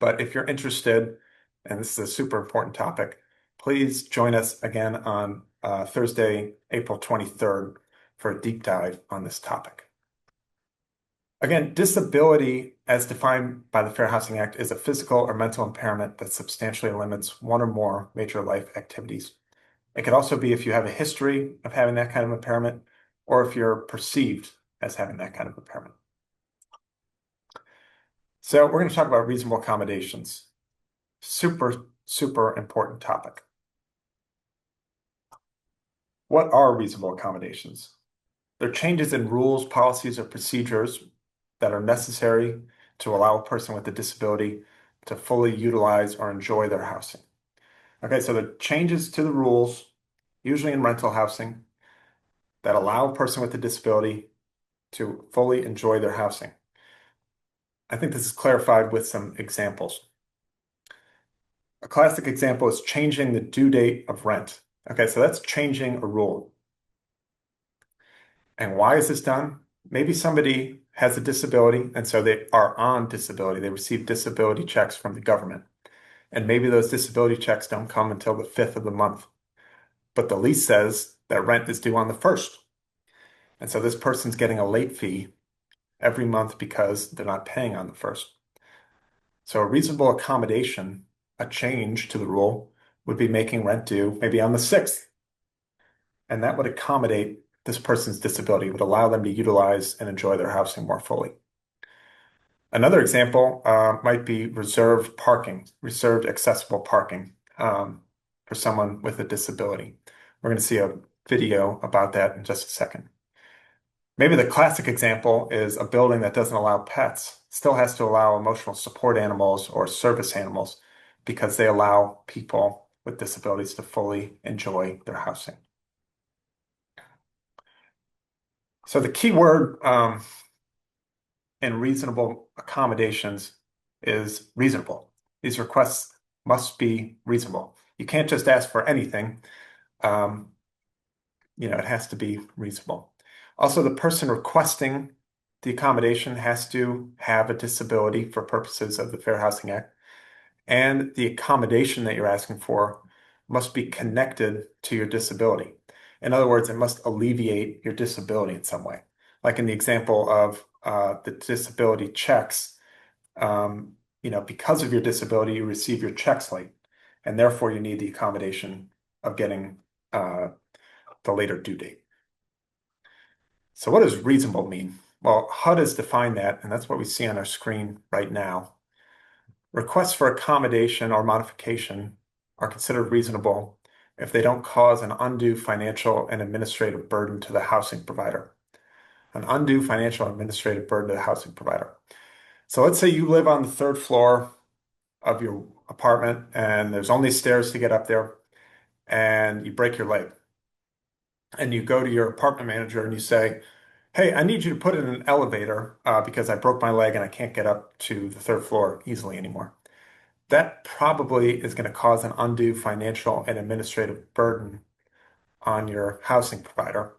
But if you're interested, and this is a super important topic, please join us again on Thursday, April 23rd for a deep dive on this topic. Again, disability, as defined by the Fair Housing Act, is a physical or mental impairment that substantially limits one or more major life activities. It could also be if you have a history of having that kind of impairment, or if you're perceived as having that kind of impairment. So we're going to talk about reasonable accommodations. Super, super important topic. What are reasonable accommodations? They're changes in rules, policies, or procedures that are necessary to allow a person with a disability to fully utilize or enjoy their housing. Okay, so the changes to the rules, usually in rental housing, that allow a person with a disability to fully enjoy their housing. I think this is clarified with some examples. A classic example is changing the due date of rent. Okay, so that's changing a rule. And why is this done? Maybe somebody has a disability, and so they are on disability. They receive disability checks from the government. And maybe those disability checks don't come until the 5th of the month. But the lease says that rent is due on the 1st. And so this person's getting a late fee every month because they're not paying on the 1st. So a reasonable accommodation, a change to the rule, would be making rent due maybe on the 6th. And that would accommodate this person's disability, would allow them to utilize and enjoy their housing more fully. Another example might be reserved parking, reserved accessible parking for someone with a disability. We're going to see a video about that in just a second. Maybe the classic example is a building that doesn't allow pets, still has to allow emotional support animals or service animals because they allow people with disabilities to fully enjoy their housing. So the key word in reasonable accommodations is reasonable. These requests must be reasonable. You can't just ask for anything. It has to be reasonable. Also, the person requesting the accommodation has to have a disability for purposes of the Fair Housing Act. And the accommodation that you're asking for must be connected to your disability. In other words, it must alleviate your disability in some way. Like in the example of the disability checks, because of your disability, you receive your checks late, and therefore you need the accommodation of getting the later due date. So what does reasonable mean? Well, HUD has defined that, and that's what we see on our screen right now. Requests for accommodation or modification are considered reasonable if they don't cause an undue financial and administrative burden to the housing provider. An undue financial and administrative burden to the housing provider. So let's say you live on the 3rd floor of your apartment and there's only stairs to get up there and you break your leg. And you go to your apartment manager and you say, hey, I need you to put in an elevator because I broke my leg and I can't get up to the 3rd floor easily anymore. That probably is going to cause an undue financial and administrative burden on your housing provider.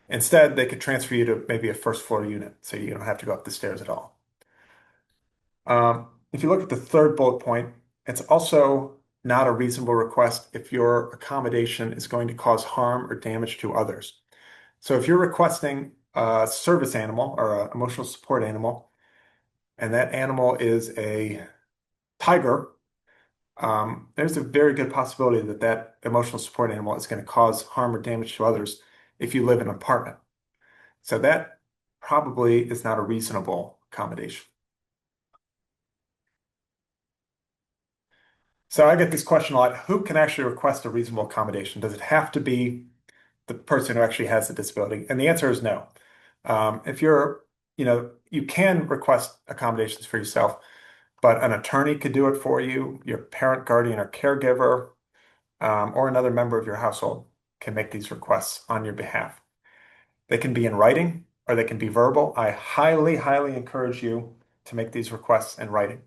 Instead, they could transfer you to maybe a 1st floor unit so you don't have to go up the stairs at all. If you look at the 3rd bullet point, it's also not a reasonable request if your accommodation is going to cause harm or damage to others. So if you're requesting a service animal or an emotional support animal, and that animal is a tiger, there's a very good possibility that that emotional support animal is going to cause harm or damage to others if you live in an apartment. So that probably is not a reasonable accommodation. So I get this question a lot. Who can actually request a reasonable accommodation? Does it have to be the person who actually has the disability? And the answer is no. If you're, you can request accommodations for yourself, but an attorney could do it for you. Your parent, guardian, or caregiver, or another member of your household can make these requests on your behalf. They can be in writing or they can be verbal. I highly, highly encourage you to make these requests in writing.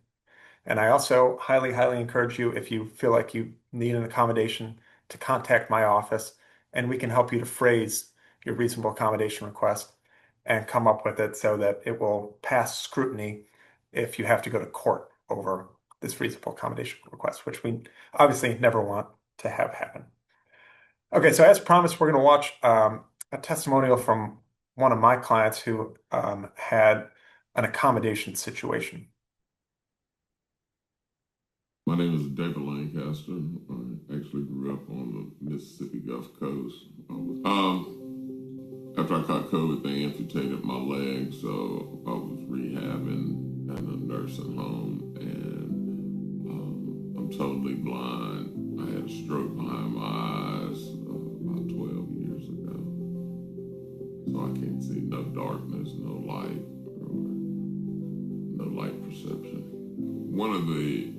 And I also highly, highly encourage you, if you feel like you need an accommodation, to contact my office and we can help you to phrase your reasonable accommodation request and come up with it so that it will pass scrutiny if you have to go to court over this reasonable accommodation request, which we obviously never want to have happen. Okay, so as promised, we're going to watch a testimonial from one of my clients who had an accommodation situation. My name is David Lancaster. I actually grew up on the Mississippi Gulf Coast. After I caught COVID, they amputated my leg, so I was rehabbing at a nursing home, and I'm totally blind. I had a stroke behind my eyes about 12 years ago, so I can't see no darkness, no light, or no light perception. One of the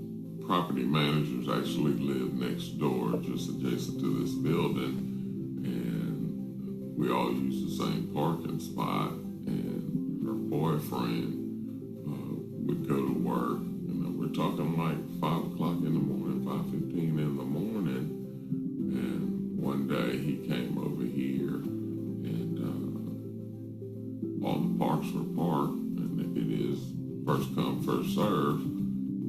property managers actually lived next door, just adjacent to this building, and we all used the same parking spot, and her boyfriend would go to work, and we're talking like 5 o'clock in the morning, 5:15 in the morning, and one day he came over here, and all the parks were parked, and it is first come, first served,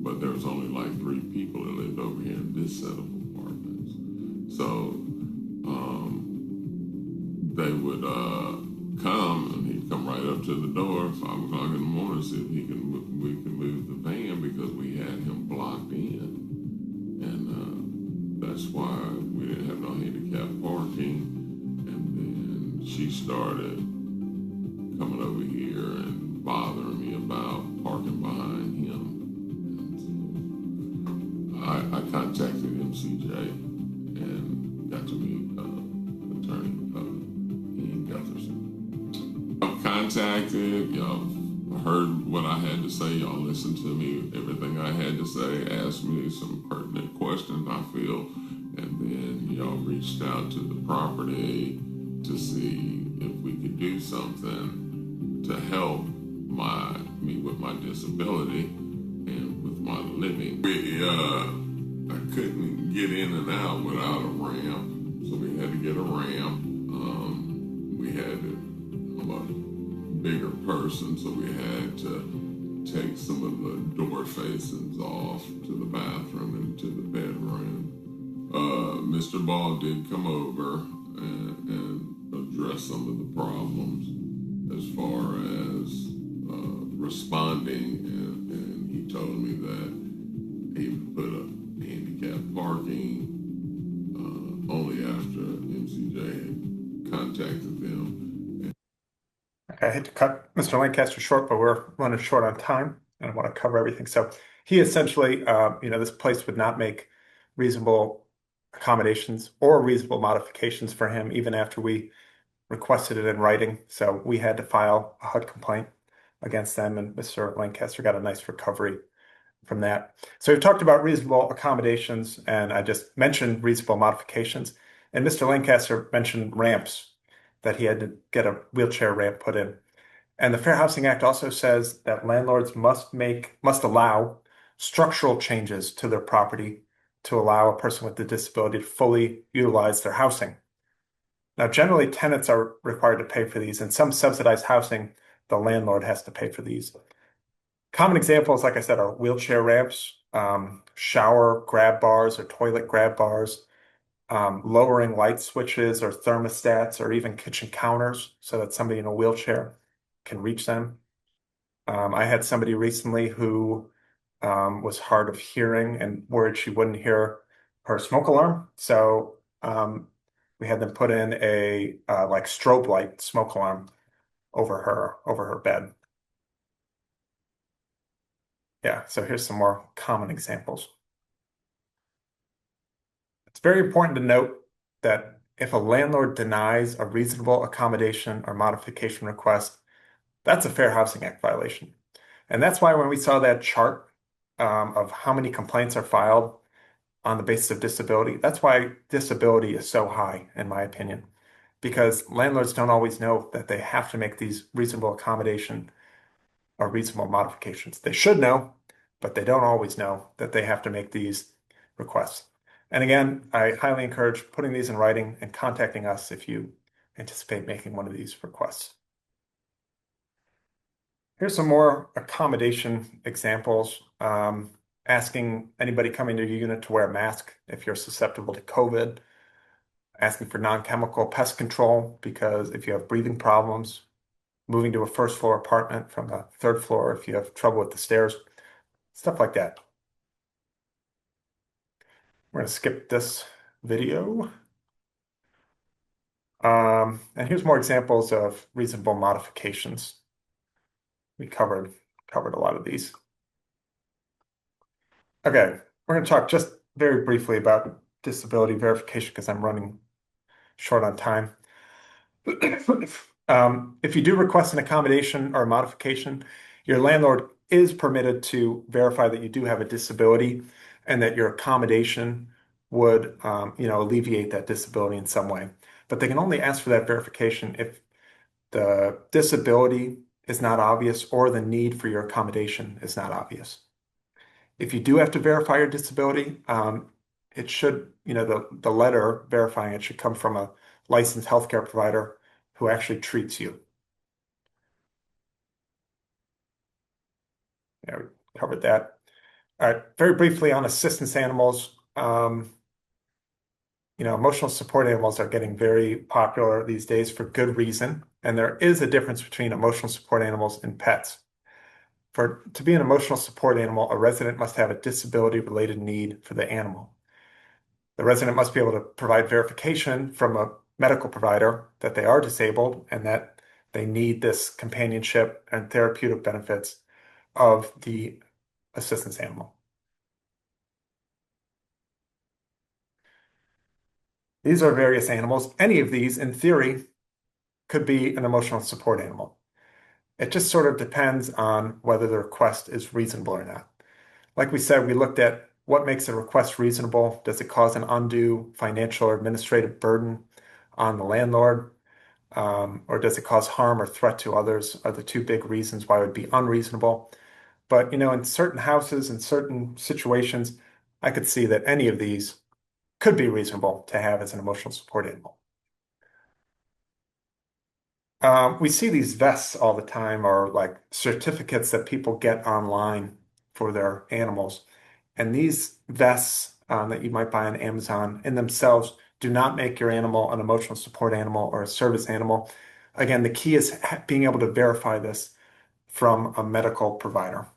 but there was only like 3 people that lived over here in this set of apartments. So they would come, and he'd come right up to the door at 5 o'clock in the morning, see if we can move the van, because we had him blocked in, and that's why we didn't have no handicap parking. And then she started coming over here and bothering me about parking behind him. I contacted MCJ and got to meet attorney Ian Gustafson. Y'all contacted, y'all heard what I had to say, y'all listened to me, everything I had to say, asked me some pertinent questions, I feel, and then y'all reached out to the property to see if we could do something to help me with my disability and with my living. I couldn't get in and out without a ramp, so we had to get a ramp. We had I'm a bigger person, so we had to take some of the door facings off to the bathroom and to the bedroom. Mr. Ball did come over and address some of the problems as far as responding, and he told me that he would put a handicap parking only after MCJ had contacted them. Okay, I hate to cut Mr. Lancaster short, but we're running short on time, and I want to cover everything. So he essentially, this place would not make reasonable accommodations or reasonable modifications for him, even after we requested it in writing. So we had to file a HUD complaint against them, and Mr. Lancaster got a nice recovery from that. So we've talked about reasonable accommodations, and I just mentioned reasonable modifications. And Mr. Lancaster mentioned ramps, that he had to get a wheelchair ramp put in. And the Fair Housing Act also says that landlords must allow structural changes to their property to allow a person with a disability to fully utilize their housing. Now, generally, tenants are required to pay for these. In some subsidized housing, the landlord has to pay for these. Common examples, like I said, are wheelchair ramps, shower grab bars or toilet grab bars, lowering light switches or thermostats, or even kitchen counters so that somebody in a wheelchair can reach them. I had somebody recently who was hard of hearing and worried she wouldn't hear her smoke alarm. So we had them put in a like strobe light smoke alarm over her bed. Yeah, so here's some more common examples. It's very important to note that if a landlord denies a reasonable accommodation or modification request, that's a Fair Housing Act violation. And that's why when we saw that chart of how many complaints are filed on the basis of disability, that's why disability is so high, in my opinion, because landlords don't always know that they have to make these reasonable accommodation or reasonable modifications. They should know, but they don't always know that they have to make these requests. And again, I highly encourage putting these in writing and contacting us if you anticipate making one of these requests. Here's some more accommodation examples. Asking anybody coming to your unit to wear a mask if you're susceptible to COVID. Asking for non-chemical pest control because if you have breathing problems, moving to a first floor apartment from the third floor if you have trouble with the stairs, stuff like that. We're going to skip this video. And here's more examples of reasonable modifications. We covered a lot of these. Okay, we're going to talk just very briefly about disability verification because I'm running short on time. If you do request an accommodation or a modification, your landlord is permitted to verify that you do have a disability and that your accommodation would, alleviate that disability in some way. But they can only ask for that verification if the disability is not obvious or the need for your accommodation is not obvious. If you do have to verify your disability, it should, the letter verifying it should come from a licensed healthcare provider who actually treats you. Yeah, we covered that. All right, very briefly on assistance animals. Emotional support animals are getting very popular these days for good reason, and there is a difference between emotional support animals and pets. To be an emotional support animal, a resident must have a disability-related need for the animal. The resident must be able to provide verification from a medical provider that they are disabled and that they need this companionship and therapeutic benefits of the assistance animal. These are various animals. Any of these, in theory, could be an emotional support animal. It just sort of depends on whether the request is reasonable or not. Like we said, we looked at what makes a request reasonable. Does it cause an undue financial or administrative burden on the landlord? Or does it cause harm or threat to others are the two big reasons why it would be unreasonable. But, in certain houses and certain situations, I could see that any of these could be reasonable to have as an emotional support animal. We see these vests all the time or like certificates that people get online for their animals. And these vests that you might buy on Amazon in themselves do not make your animal an emotional support animal or a service animal. Again, the key is being able to verify this from a medical provider.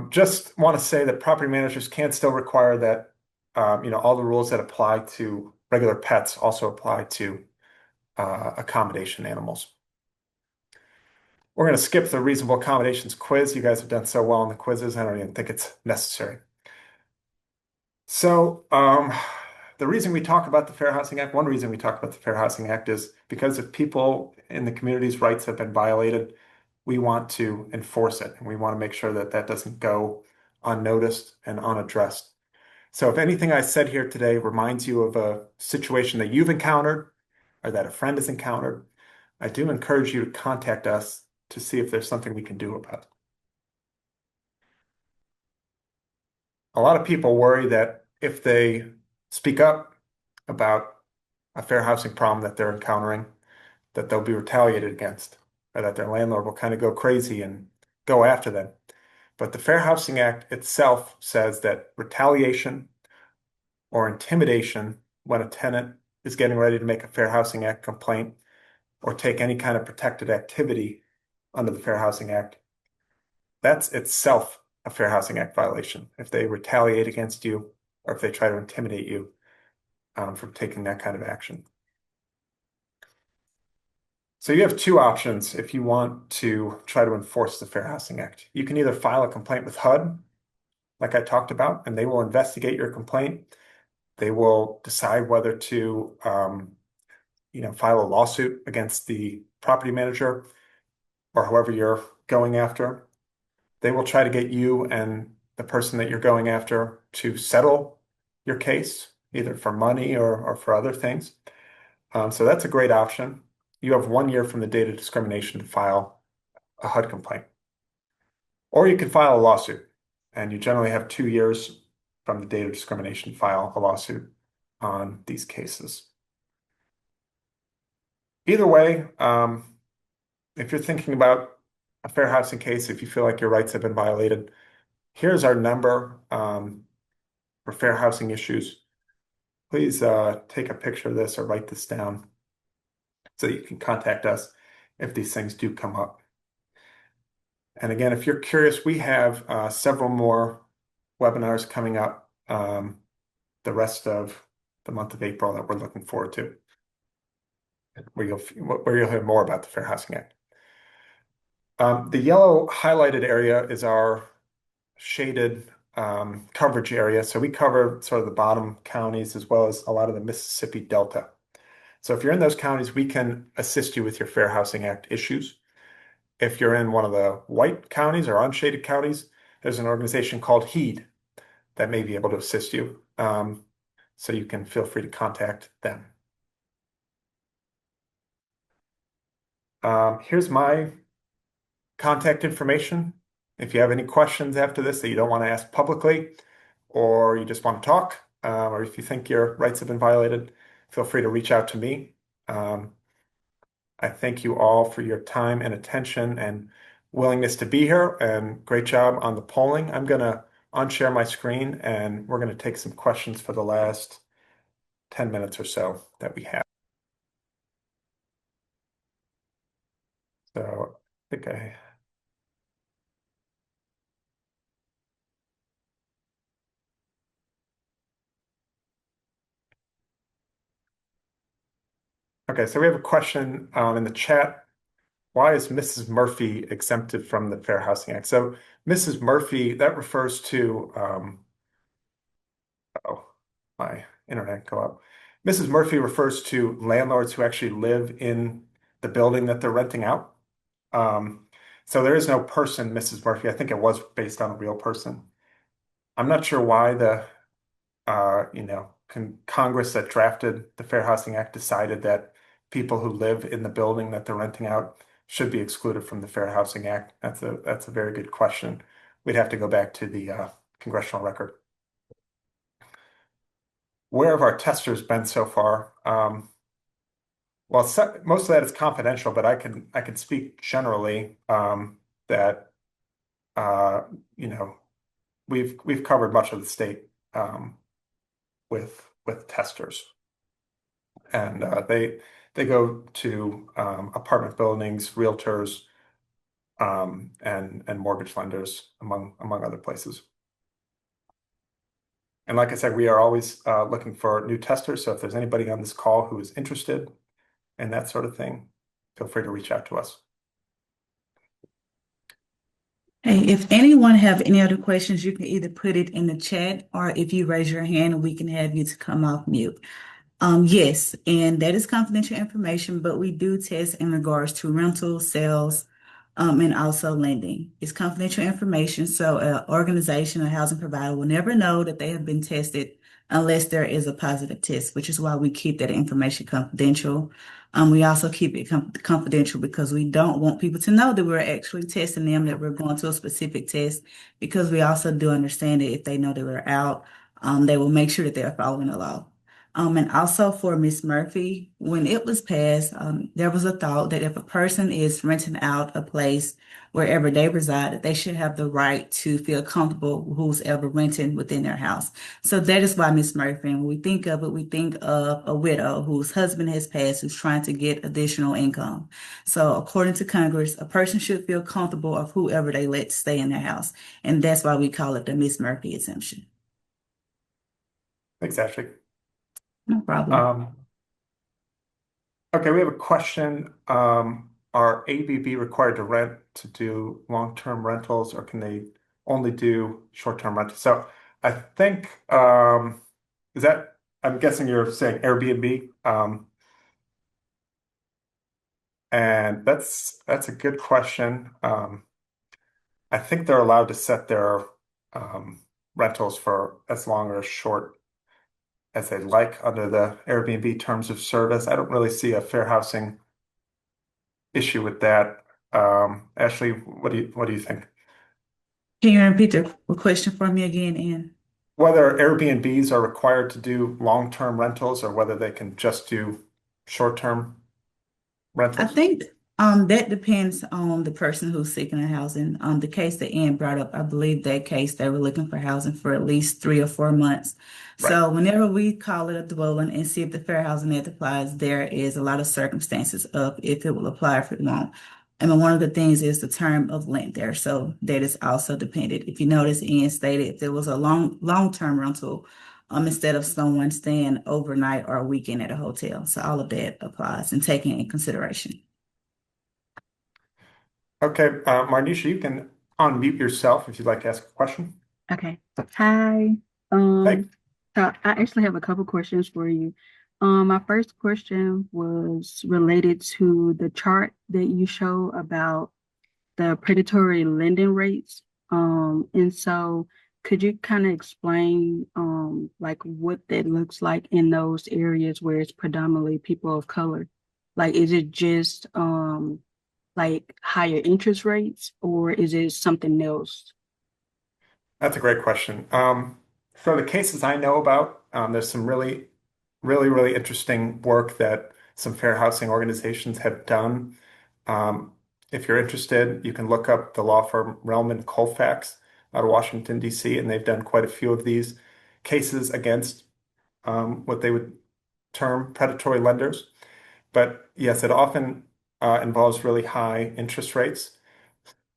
Just want to say that property managers can still require that all the rules that apply to regular pets also apply to accommodation animals. We're going to skip the reasonable accommodations quiz. You guys have done so well on the quizzes, I don't even think it's necessary. So the reason we talk about the Fair Housing Act, one reason we talk about the Fair Housing Act is because if people in the community's rights have been violated, we want to enforce it. And we want to make sure that that doesn't go unnoticed and unaddressed. So if anything I said here today reminds you of a situation that you've encountered or that a friend has encountered, I do encourage you to contact us to see if there's something we can do about it. A lot of people worry that if they speak up about a fair housing problem that they're encountering, that they'll be retaliated against, or that their landlord will kind of go crazy and go after them. But the Fair Housing Act itself says that retaliation or intimidation when a tenant is getting ready to make a Fair Housing Act complaint or take any kind of protected activity under the Fair Housing Act, that's itself a Fair Housing Act violation. If they retaliate against you or if they try to intimidate you from taking that kind of action. So you have two options if you want to try to enforce the Fair Housing Act. You can either file a complaint with HUD, like I talked about, and they will investigate your complaint. They will decide whether to file a lawsuit against the property manager or whoever you're going after. They will try to get you and the person that you're going after to settle your case, either for money or for other things. So that's a great option. You have 1 year from the date of discrimination to file a HUD complaint. Or you can file a lawsuit, and you generally have 2 years from the date of discrimination to file a lawsuit on these cases. Either way, if you're thinking about a fair housing case, if you feel like your rights have been violated, here's our number for fair housing issues. Please take a picture of this or write this down so you can contact us if these things do come up. And again, if you're curious, we have several more webinars coming up the rest of the month of April that we're looking forward to, where you'll hear more about the Fair Housing Act. The yellow highlighted area is our shaded coverage area. So we cover sort of the bottom counties as well as a lot of the Mississippi Delta. So if you're in those counties, we can assist you with your Fair Housing Act issues. If you're in one of the white counties or unshaded counties, there's an organization called HEED that may be able to assist you. So you can feel free to contact them. Here's my contact information. If you have any questions after this that you don't want to ask publicly, or you just want to talk, or if you think your rights have been violated, feel free to reach out to me. I thank you all for your time and attention and willingness to be here, and great job on the polling. I'm going to unshare my screen, and we're going to take some questions for the last 10 minutes or so that we have. So I think Okay, so we have a question in the chat. Why is Mrs. Murphy exempted from the Fair Housing Act? So Mrs. Murphy, that refers to, my internet go up. Mrs. Murphy refers to landlords who actually live in the building that they're renting out. So there is no person, Mrs. Murphy. I think it was based on a real person. I'm not sure why the, Congress that drafted the Fair Housing Act decided that people who live in the building that they're renting out should be excluded from the Fair Housing Act. That's a very good question. We'd have to go back to the congressional record. Where have our testers been so far? Well, most of that is confidential, but I can speak generally that we've covered much of the state with testers, and they go to apartment buildings, realtors, and mortgage lenders, among other places. And like I said, we are always looking for new testers. So if there's anybody on this call who is interested in that sort of thing, feel free to reach out to us. Hey, if anyone have any other questions, you can either put it in the chat, or if you raise your hand, we can have you to come off mute. Yes, and that is confidential information, but we do test in regards to rental, sales, and also lending. It's confidential information, so an organization or housing provider will never know that they have been tested unless there is a positive test, which is why we keep that information confidential. We also keep it confidential because we don't want people to know that we're actually testing them, that we're going to a specific test, because we also do understand that if they know that we're out, they will make sure that they're following the law. And also for Miss Murphy, when it was passed, there was a thought that if a person is renting out a place wherever they reside, that they should have the right to feel comfortable who's ever renting within their house. So that is why Miss Murphy, and when we think of it, we think of a widow whose husband has passed, who's trying to get additional income. So according to Congress, a person should feel comfortable of whoever they let stay in their house. And that's why we call it the Miss Murphy exemption. Thanks, Ashley. No problem. Okay, we have a question. Are ABB required to rent to do long-term rentals, or can they only do short-term rentals? So I think is that I'm guessing you're saying Airbnb. And that's a good question. I think they're allowed to set their rentals for as long or as short as they like under the Airbnb terms of service. I don't really see a fair housing issue with that. Ashley, what do you think? Can you repeat the question for me again, Ann? Whether Airbnbs are required to do long-term rentals or whether they can just do short-term I rentals? think that depends on the person who's seeking a housing. The case that Ann brought up, I believe that case they were looking for housing for at least 3 or 4 months. Right. So whenever we call it a dwelling and see if the Fair Housing Act applies, there is a lot of circumstances of if it will apply, if it won't. I mean, one of the things is the term of length there. So that is also dependent. If you notice, Ann stated if there was a long-term rental, instead of someone staying overnight or a weekend at a hotel. So all of that applies and taken in consideration. Okay, Marnisha, you can unmute yourself if you'd like to ask a question. Okay. Hi. Hey. So I actually have a couple questions for you. My first question was related to the chart that you show about the predatory lending rates. And so could you kind of explain like what that looks like in those areas where it's predominantly people of color? Like, is it just like higher interest rates, or is it something else? That's a great question. For the cases I know about, there's some really interesting work that some fair housing organizations have done. If you're interested, you can look up the law firm Relman Colfax out of Washington, D.C., and they've done quite a few of these cases against what they would term predatory lenders. But yes, it often involves really high interest rates.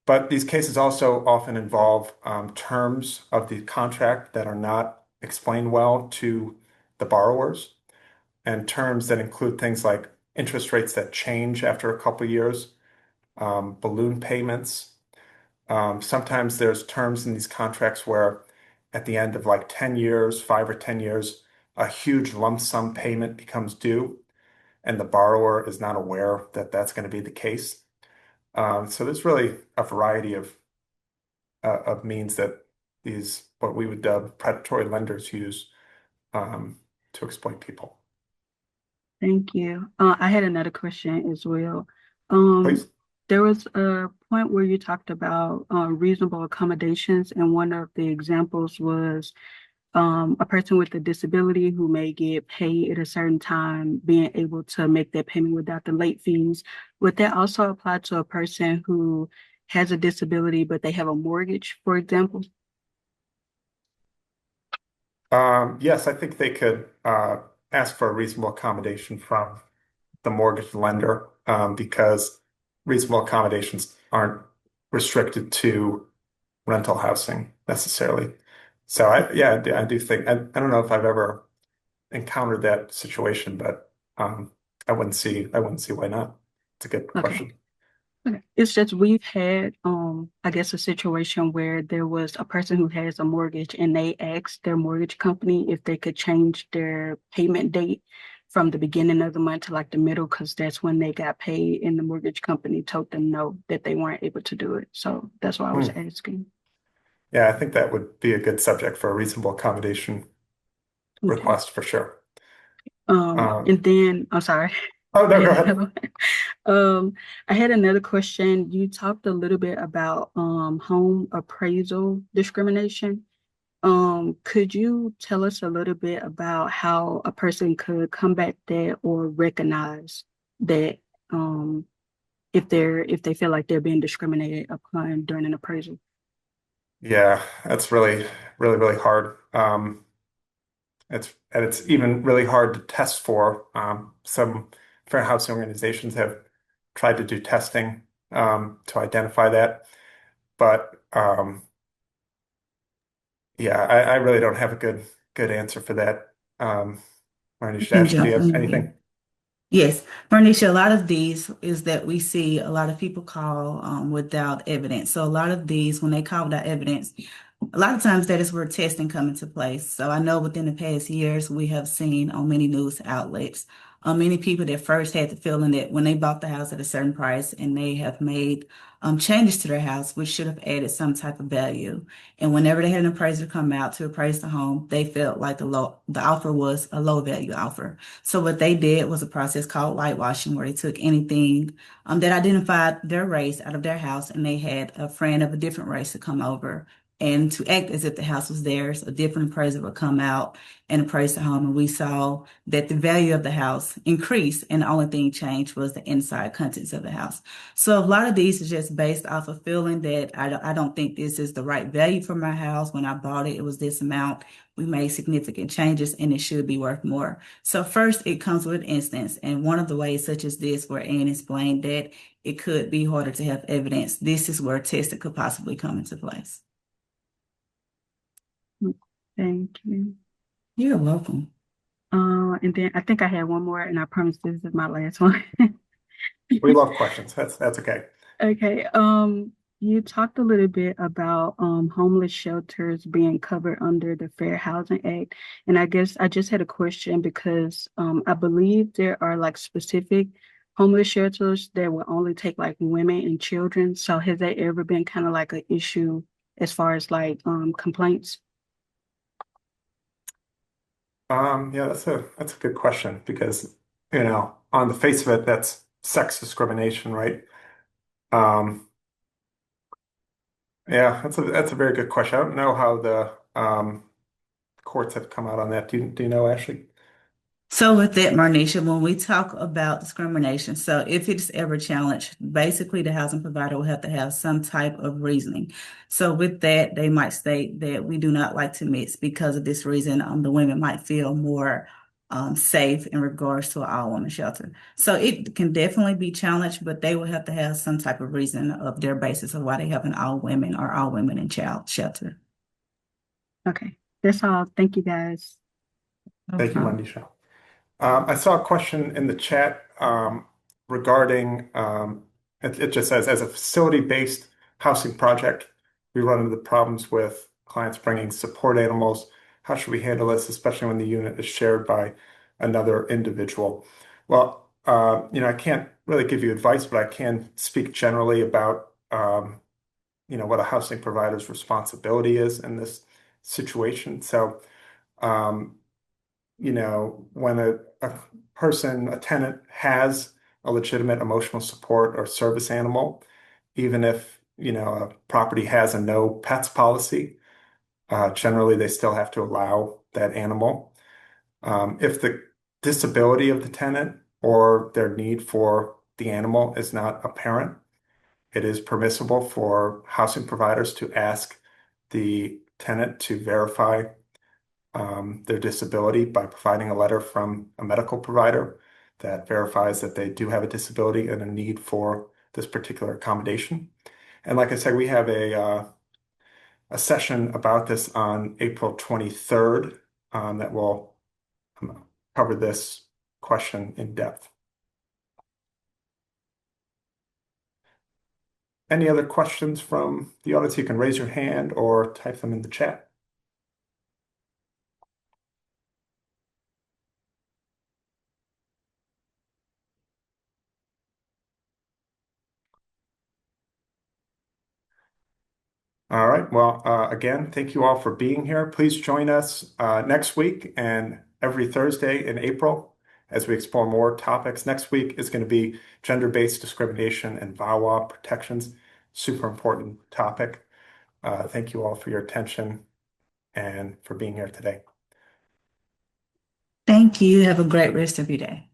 But these cases also often involve terms of the contract that are not explained well to the borrowers, and terms that include things like interest rates that change after a couple of years, balloon payments. Sometimes there's terms in these contracts where at the end of like 10 years, 5 or 10 years, a huge lump sum payment becomes due, and the borrower is not aware that that's going to be the case. So there's really a variety of means that these what we would dub predatory lenders use to exploit people. Thank you. I had another question as well. Um, Please. there was a point where you talked about reasonable accommodations, and one of the examples was a person with a disability who may get paid at a certain time, being able to make that payment without the late fees. Would that also apply to a person who has a disability, but they have a mortgage, for example? Yes, I think they could ask for a reasonable accommodation from the mortgage lender because reasonable accommodations aren't restricted to rental housing necessarily. So I do think I don't know if I've ever encountered that situation, but I wouldn't see why not. It's a good Okay. question. Okay. It's just we've had, I guess, a situation where there was a person who has a mortgage and they asked their mortgage company if they could change their payment date from the beginning of the month to like the middle, because that's when they got paid, and the mortgage company told them no, that they weren't able to do it. So that's why I was Hmm. asking. Yeah, I think that would be a good subject for a reasonable accommodation Okay. request for sure. Um, And then I'm sorry. oh I no, go had ahead. another I had another question. You talked a little bit about home appraisal discrimination. Could you tell us a little bit about how a person could combat that or recognize that um, if they feel like they're being discriminated upon during an appraisal? Yeah, that's really, really, really hard. It's even really hard to test for. Some fair housing organizations have tried to do testing to identify that, but yeah, I really don't have a good answer for that. I Marnisha, can Ashley, do you jump have in here. anything? Yes, Bernicia, a lot of these is that we see a lot of people call without evidence. So a lot of these, when they call without evidence, a lot of times that is where testing come into place. So I know within the past years, we have seen on many news outlets, many people that first had the feeling that when they bought the house at a certain price and they have made changes to their house, which should have added some type of value. And whenever they had an appraiser come out to appraise the home, they felt like the offer was a low value offer. So what they did was a process called whitewashing, where they took anything that identified their race out of their house, and they had a friend of a different race to come over and to act as if the house was theirs. A different appraiser would come out and appraise the home, and we saw that the value of the house increased, and the only thing changed was the inside contents of the house. So a lot of these is just based off of feeling that I don't think this is the right value for my house. When I bought it, it was this amount. We made significant changes, and it should be worth more. So first, it comes with instance, and one of the ways such as this, where Anne explained that it could be harder to have evidence, this is where testing could possibly come into place. Thank you. You're welcome. And then I think I had one more, and I promise this is my last one. We love questions. That's okay. Okay. You talked a little bit about homeless shelters being covered under the Fair Housing Act, and I guess I just had a question because I believe there are like specific homeless shelters that will only take like women and children. So has that ever been kind of like an issue as far as like complaints? Yeah, that's a good question because, on the face of it, that's sex discrimination, right? Um, yeah, that's a very good question. I don't know how the courts have come out on that. Do you know, Ashley? So with that, Marnisha, when we talk about discrimination, so if it's ever challenged, basically the housing provider will have to have some type of reasoning. So with that, they might state that we do not like to mix because of this reason. The women might feel more safe in regards to an all-woman shelter. So it can definitely be challenged, but they will have to have some type of reason of their basis of why they have an all-women or all-women and child shelter. Okay, that's all. Thank you guys. No Thank you, problem. Mandisha. I saw a question in the chat regarding it just says, as a facility-based housing project, we run into the problems with clients bringing support animals. How should we handle this, especially when the unit is shared by another individual? Well, I can't really give you advice, but I can speak generally about what a housing provider's responsibility is in this situation. So, um, when a person, a tenant has a legitimate emotional support or service animal, even if, a property has a no pets policy, generally they still have to allow that animal. If the disability of the tenant or their need for the animal is not apparent, it is permissible for housing providers to ask the tenant to verify their disability by providing a letter from a medical provider that verifies that they do have a disability and a need for this particular accommodation. And like I said, we have a session about this on April 23rd that will cover this question in depth. Any other questions from the audience? You can raise your hand or type them in the chat. All right. Well, again, thank you all for being here. Please join us next week and every Thursday in April as we explore more topics. Next week is going to be gender-based discrimination and VAWA protections. Super important topic. Thank you all for your attention. and for being here today. Thank you. Have a great rest of your day.